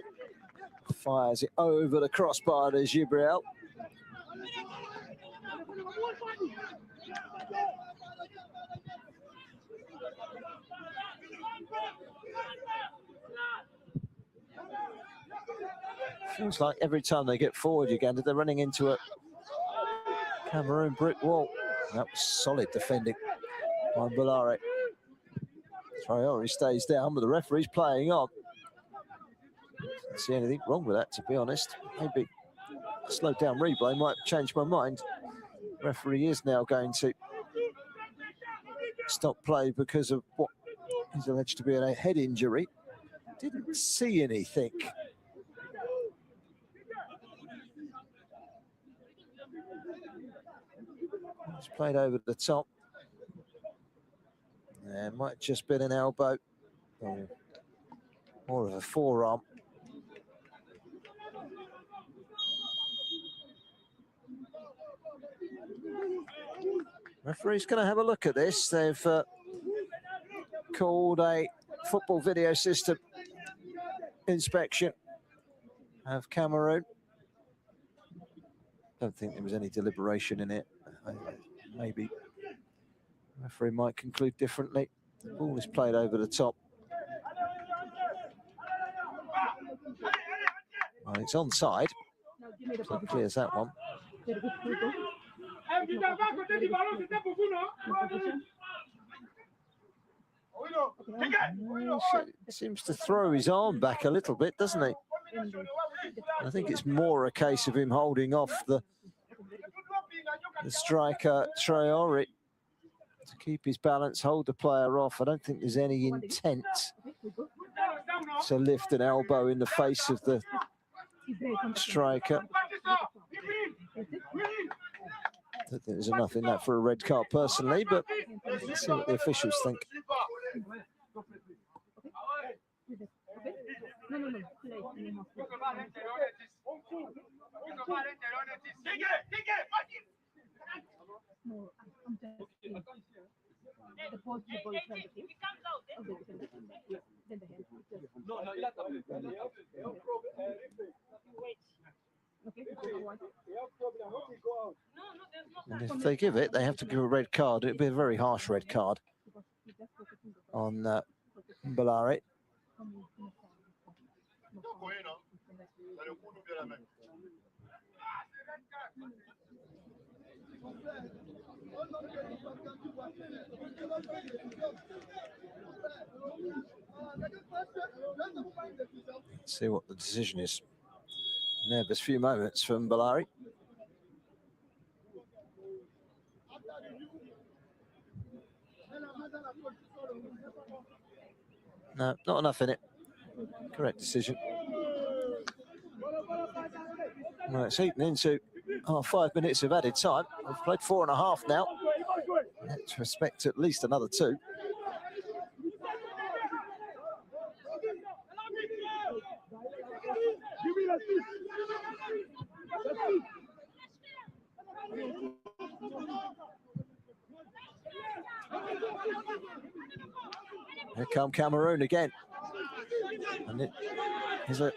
fires it over the crossbar to Gibril. Feels like every time they get forward, Uganda, they're running into a Cameroon brick wall. That was solid defending by Mbalari. Traore stays down, but the referee's playing on. Don't see anything wrong with that, to be honest. Maybe a slowed down replay might change my mind. referee is now going to stop play because of what is alleged to be a head injury. Didn't see anything. It's played over the top. It might just been an elbow or more of a forearm. Referee's going to have a look at this. They've called a football video system inspection of Cameroon. Don't think there was any deliberation in it. Maybe the referee might conclude differently. The ball is played over the top. Well, it's onside. So it clears that one. Seems to throw his arm back a little bit, doesn't he? I think it's more a case of him holding off the striker Traore to keep his balance, hold the player off. I don't think there's any intent to lift an elbow in the face of the striker. I don't think there's enough in that for a red card personally, but let's see what the officials think. And if they give it, they have to give a red card. It'd be a very harsh red card on Mbalari. Let's see what the decision is. Nervous few moments from Mbalari. No, not enough in it. Correct decision. Well, it's eaten into 5 minutes of added time. We've played 4.5 now. Let's respect at least another 2. Here come Cameroon again. And it is a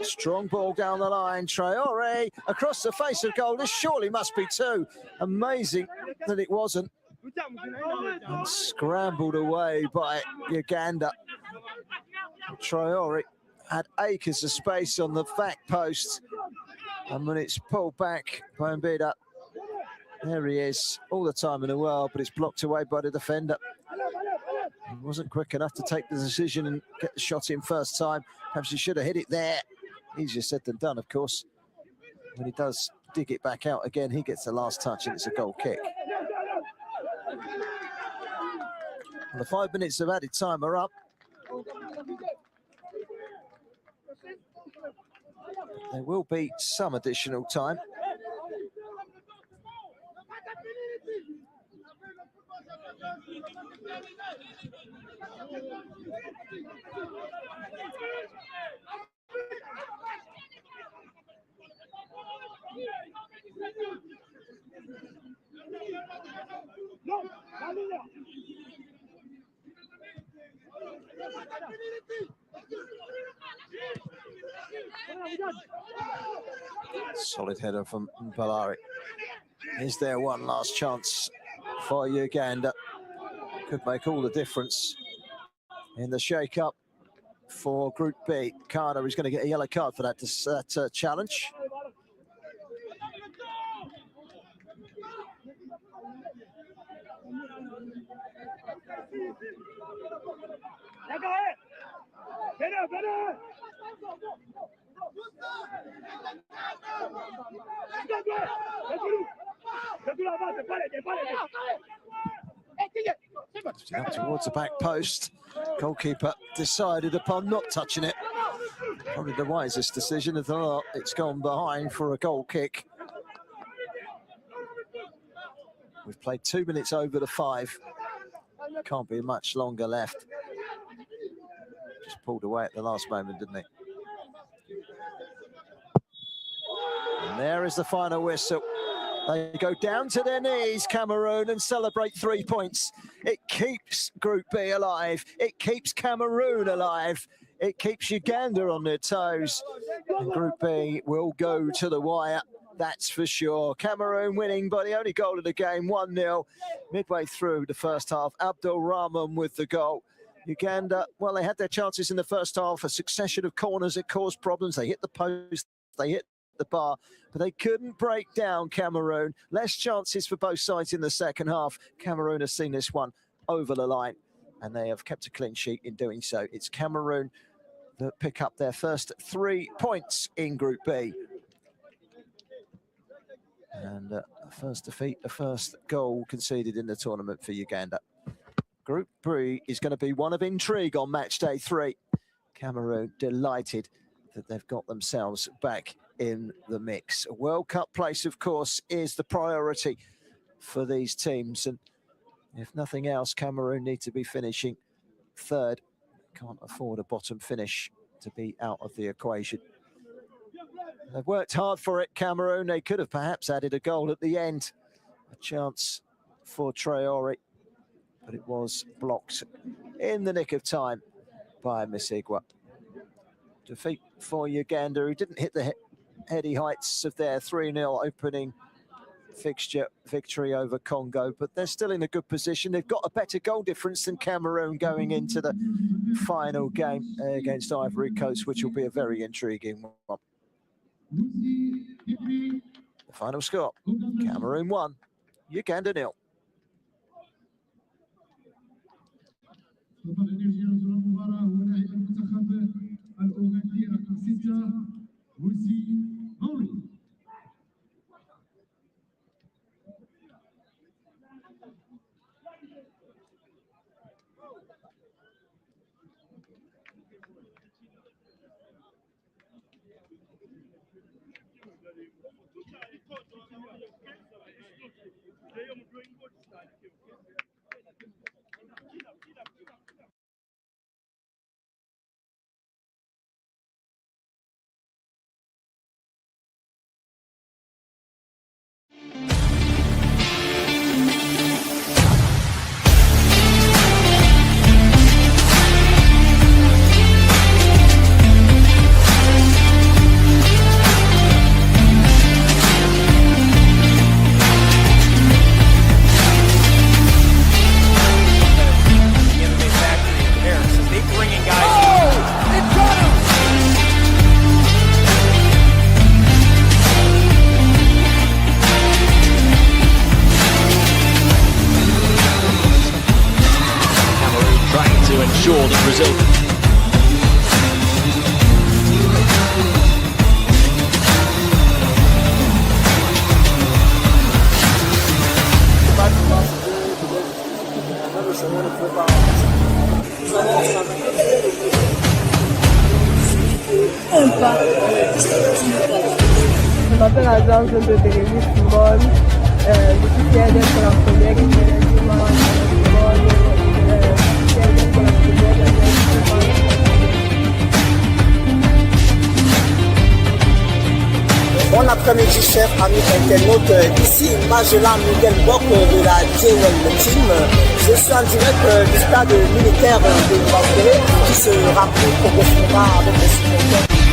strong ball down the line. Traore across the face of goal. This surely must be 2. Amazing that it wasn't. And scrambled away by Uganda. Traore had acres of space on the back post. And when it's pulled back by Mbida, there he is, all the time in the world, but it's blocked away by the defender. He wasn't quick enough to take the decision and get the shot in first time. Perhaps he should have hit it there. Easier said than done, of course. When he does dig it back out again, he gets the last touch and it's a goal kick. And the 5 minutes of added time are up. There will be some additional time. Solid header from Mbalari. Is there one last chance for Uganda? Could make all the difference in the shake-up for Group B. Carter is going to get a yellow card for that challenge. Up towards the back post. Goalkeeper decided upon not touching it. Probably the wisest decision of the lot. It's gone behind for a goal kick. We've played 2 minutes over the 5. Can't be much longer left. Just pulled away at the last moment, didn't he? And there is the final whistle. They go down to their knees, Cameroon, and celebrate 3 points. It keeps Group B alive. It keeps Cameroon alive. It keeps Uganda on their toes. And Group B will go to the wire, that's for sure. Cameroon winning by the only goal of the game, 1-0. Midway through the first half, Abdul Rahman with the goal. Uganda, well, they had their chances in the first half. A succession of corners that caused problems. They hit the post, they hit the bar, but they couldn't break down Cameroon. Less chances for both sides in the second half. Cameroon has seen this one over the line, and they have kept a clean sheet in doing so. It's Cameroon that pick up their first 3 points in Group B. And first defeat, the first goal conceded in the tournament for Uganda. Group B is going to be one of intrigue on match day 3. Cameroon delighted that they've got themselves back in the mix. A World Cup place, of course, is the priority for these teams. And if nothing else, Cameroon need to be finishing third. Can't afford a bottom finish to be out of the equation. They've worked hard for it, Cameroon. They could have perhaps added a goal at the end. A chance for Traore, but it was blocked in the nick of time by Misigwa. Defeat for Uganda, who didn't hit the heady heights of their 3-0 opening fixture victory over Congo, but they're still in a good position. They've got a better goal difference than Cameroon going into the final game against Ivory Coast, which will be a very intriguing one. The final score, Cameroon 1, Uganda 0. that Brazil. Je m'appelle Azam, je viens de Télévis Football. Je suis fier d'être la première qui est football. Bon après-midi, chers amis internautes. Ici Majela Miguel Bok de la Jwel Team. Je suis en direct du stade militaire de Bangkok qui se remplit progressivement avec les supporters.